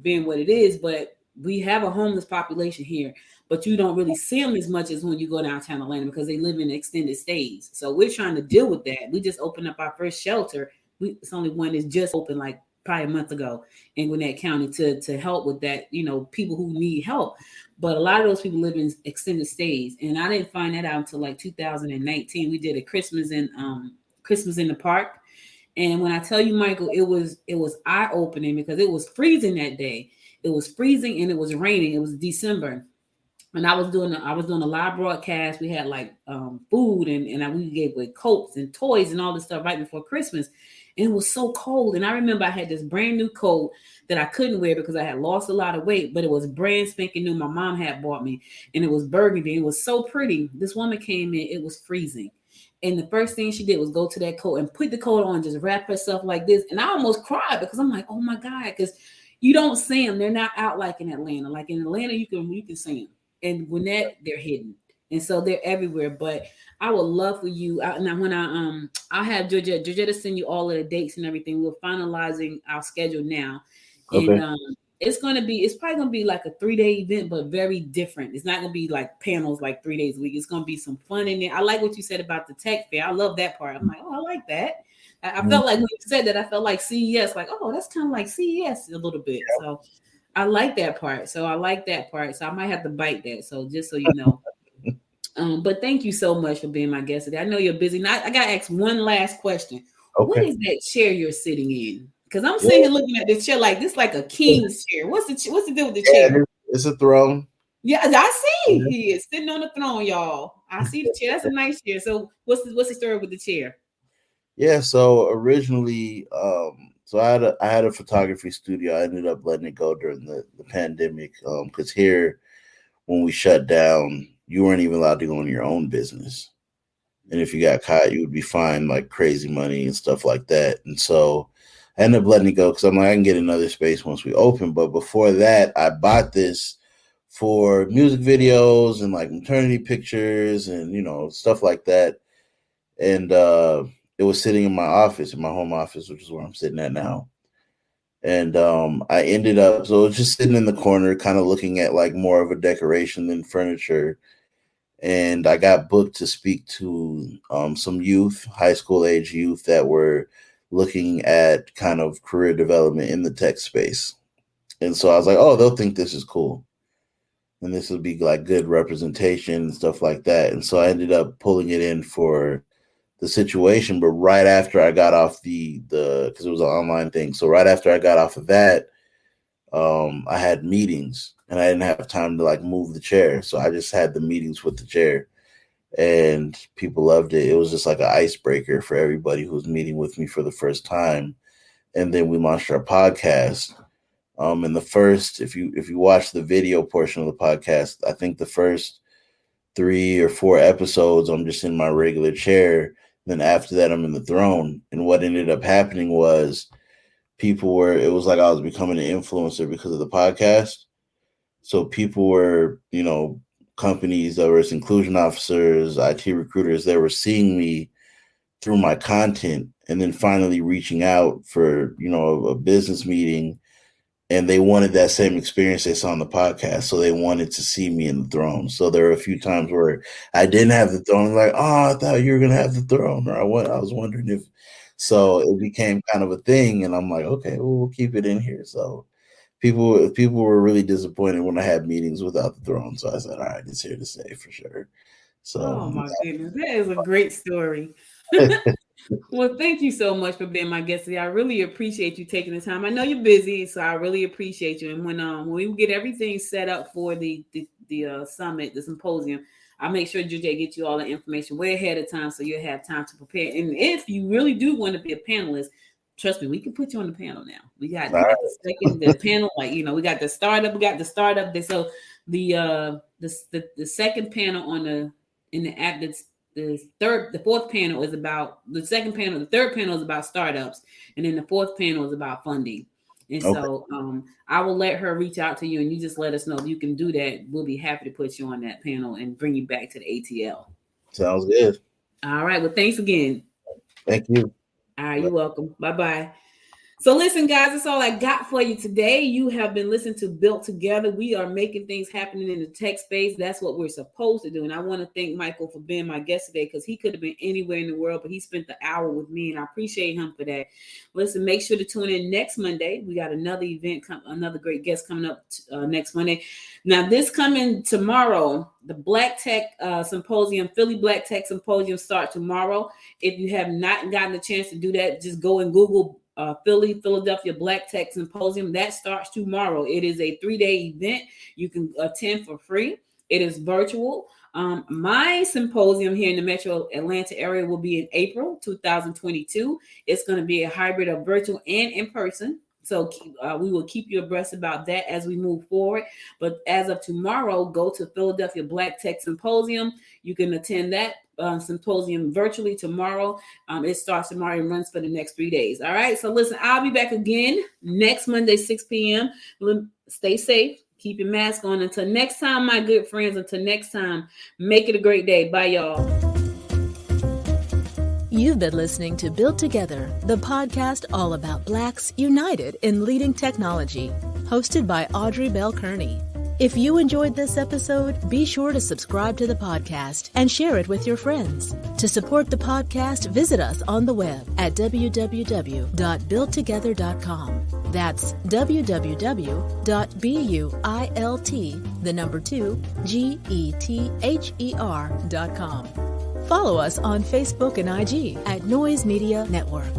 being what it is, but we have a homeless population here, but you don't really see them as much as when you go downtown Atlanta because they live in extended stays. So we're trying to deal with that. We just opened up our first shelter. It's only one that's just open like probably a month ago in Gwinnett County to help with that, people who need help. But a lot of those people live in extended stays. And I didn't find that out until like 2019. We did a Christmas in the park. And when I tell you, Michael, it was eye opening because it was freezing that day. It was freezing and it was raining. It was December, and I was doing a live broadcast. We had like food and we gave away coats and toys and all this stuff right before Christmas. And it was so cold. And I remember I had this brand new coat that I couldn't wear because I had lost a lot of weight, but it was brand spanking new. My mom had bought me, and it was burgundy. It was so pretty. This woman came in. It was freezing. And the first thing she did was go to that coat and put the coat on, just wrap herself like this. And I almost cried because I'm like, oh my God, because you don't see them. They're not out like in Atlanta. Like in Atlanta, you can see them. In Gwinnett, they're hidden. And so they're everywhere. But I would love for you. Now when I'll have Georgette send you all of the dates and everything. We're finalizing our schedule now. And Okay. it's probably gonna be like a 3-day event, but very different. It's not gonna be like panels like 3 days a week. It's gonna be some fun in there. I like what you said about the tech fair. I love that part. I'm like, oh, I like that. I Mhm. felt like when you said that, I felt like CES, like, oh, that's kind of like CES a little bit. So I like that part. So I like that part. So I might have to bite that. So just so you know. But thank you so much for being my guest today. I know you're busy. Now I gotta ask one last question. What Okay. is that chair you're sitting in? Because I'm Yeah, sitting here looking at this chair like this, like a king's chair. What's the deal with the yeah, chair? it's a throne. Yeah, I see. He is sitting on the throne, y'all. I see the chair. That's a nice chair. So what's the story with the chair? Yeah, so originally, so I had a photography studio. I ended up letting it go during the pandemic, because here when we shut down, you weren't even allowed to go in your own business, and if you got caught, you would be fined like crazy money and stuff like that. And so I ended up letting it go because I'm like, I can get another space once we open. But before that, I bought this for music videos and like maternity pictures and stuff like that. And it was sitting in my office, in my home office, which is where I'm sitting at now. And I ended up, so it was just sitting in the corner, kind of looking at like more of a decoration than furniture. And I got booked to speak to some youth, high school age youth that were looking at kind of career development in the tech space. And so I was like, oh, they'll think this is cool. And this would be like good representation and stuff like that. And so I ended up pulling it in for the situation. But right after I got off the because it was an online thing. So right after I got off of that, I had meetings and I didn't have time to like move the chair. So I just had the meetings with the chair and people loved it. It was just like an icebreaker for everybody who was meeting with me for the first time. And then we launched our podcast. And the first, if you watch the video portion of the podcast, I think the first 3 or 4 episodes, I'm just in my regular chair. Then after that, I'm in the throne. And what ended up happening was it was like I was becoming an influencer because of the podcast. So people were, companies that were inclusion officers, IT recruiters, they were seeing me through my content and then finally reaching out for, a business meeting. And they wanted that same experience they saw on the podcast. So they wanted to see me in the throne. So there were a few times where I didn't have the throne. Like, oh, I thought you were going to have the throne. Or I was wondering if. So it became kind of a thing. And I'm like, okay, well, we'll keep it in here. So people were really disappointed when I had meetings without the throne. So I said, all right, it's here to stay for sure. Oh So my goodness, that is a great story. Well, thank you so much for being my guest today. I really appreciate you taking the time. I know you're busy, so I really appreciate you. And when we get everything set up for the summit, the symposium, I'll make sure JJ gets you all the information way ahead of time so you'll have time to prepare. And if you really do want to be a panelist, trust me, we can put you on the panel now. We got the panel, like we got the startup, So the second panel in the app that's the fourth panel is about the second panel. The third panel is about startups, and then the fourth panel is about funding. And so I will let her reach out to you, and you just let us know if you can do that. We'll be happy to put you on that panel and bring you back to the ATL. Sounds good. All right. Well, thanks again. Thank you. All right. You're welcome. Bye-bye. So listen, guys, that's all I got for you today. You have been listening to Built Together. We are making things happening in the tech space. That's what we're supposed to do. And I want to thank Michael for being my guest today because he could have been anywhere in the world, but he spent the hour with me, and I appreciate him for that. Listen, make sure to tune in next Monday. We got another event, another great guest coming up next Monday. Now, this coming tomorrow, the Black Tech Symposium, Philly Black Tech Symposium starts tomorrow. If you have not gotten a chance to do that, just go and Google Philadelphia Black Tech Symposium. That starts tomorrow. It is a 3-day event. You can attend for free. It is virtual. My symposium here in the Metro Atlanta area will be in April 2022. It's going to be a hybrid of virtual and in person. So we will keep you abreast about that as we move forward. But as of tomorrow, go to Philadelphia Black Tech Symposium. You can attend that symposium virtually tomorrow. It starts tomorrow and runs for the next 3 days. All right. So listen, I'll be back again next Monday, 6 p.m. Stay safe. Keep your mask on. Until next time, my good friends. Until next time, make it a great day. Bye, y'all. You've been listening to Built Together, the podcast all about Blacks united in leading technology, hosted by Audrey Bell Kearney. If you enjoyed this episode, be sure to subscribe to the podcast and share it with your friends. To support the podcast, visit us on the web at www.builttogether.com. That's www.built2gether.com. Follow us on Facebook and IG at Noise Media Network.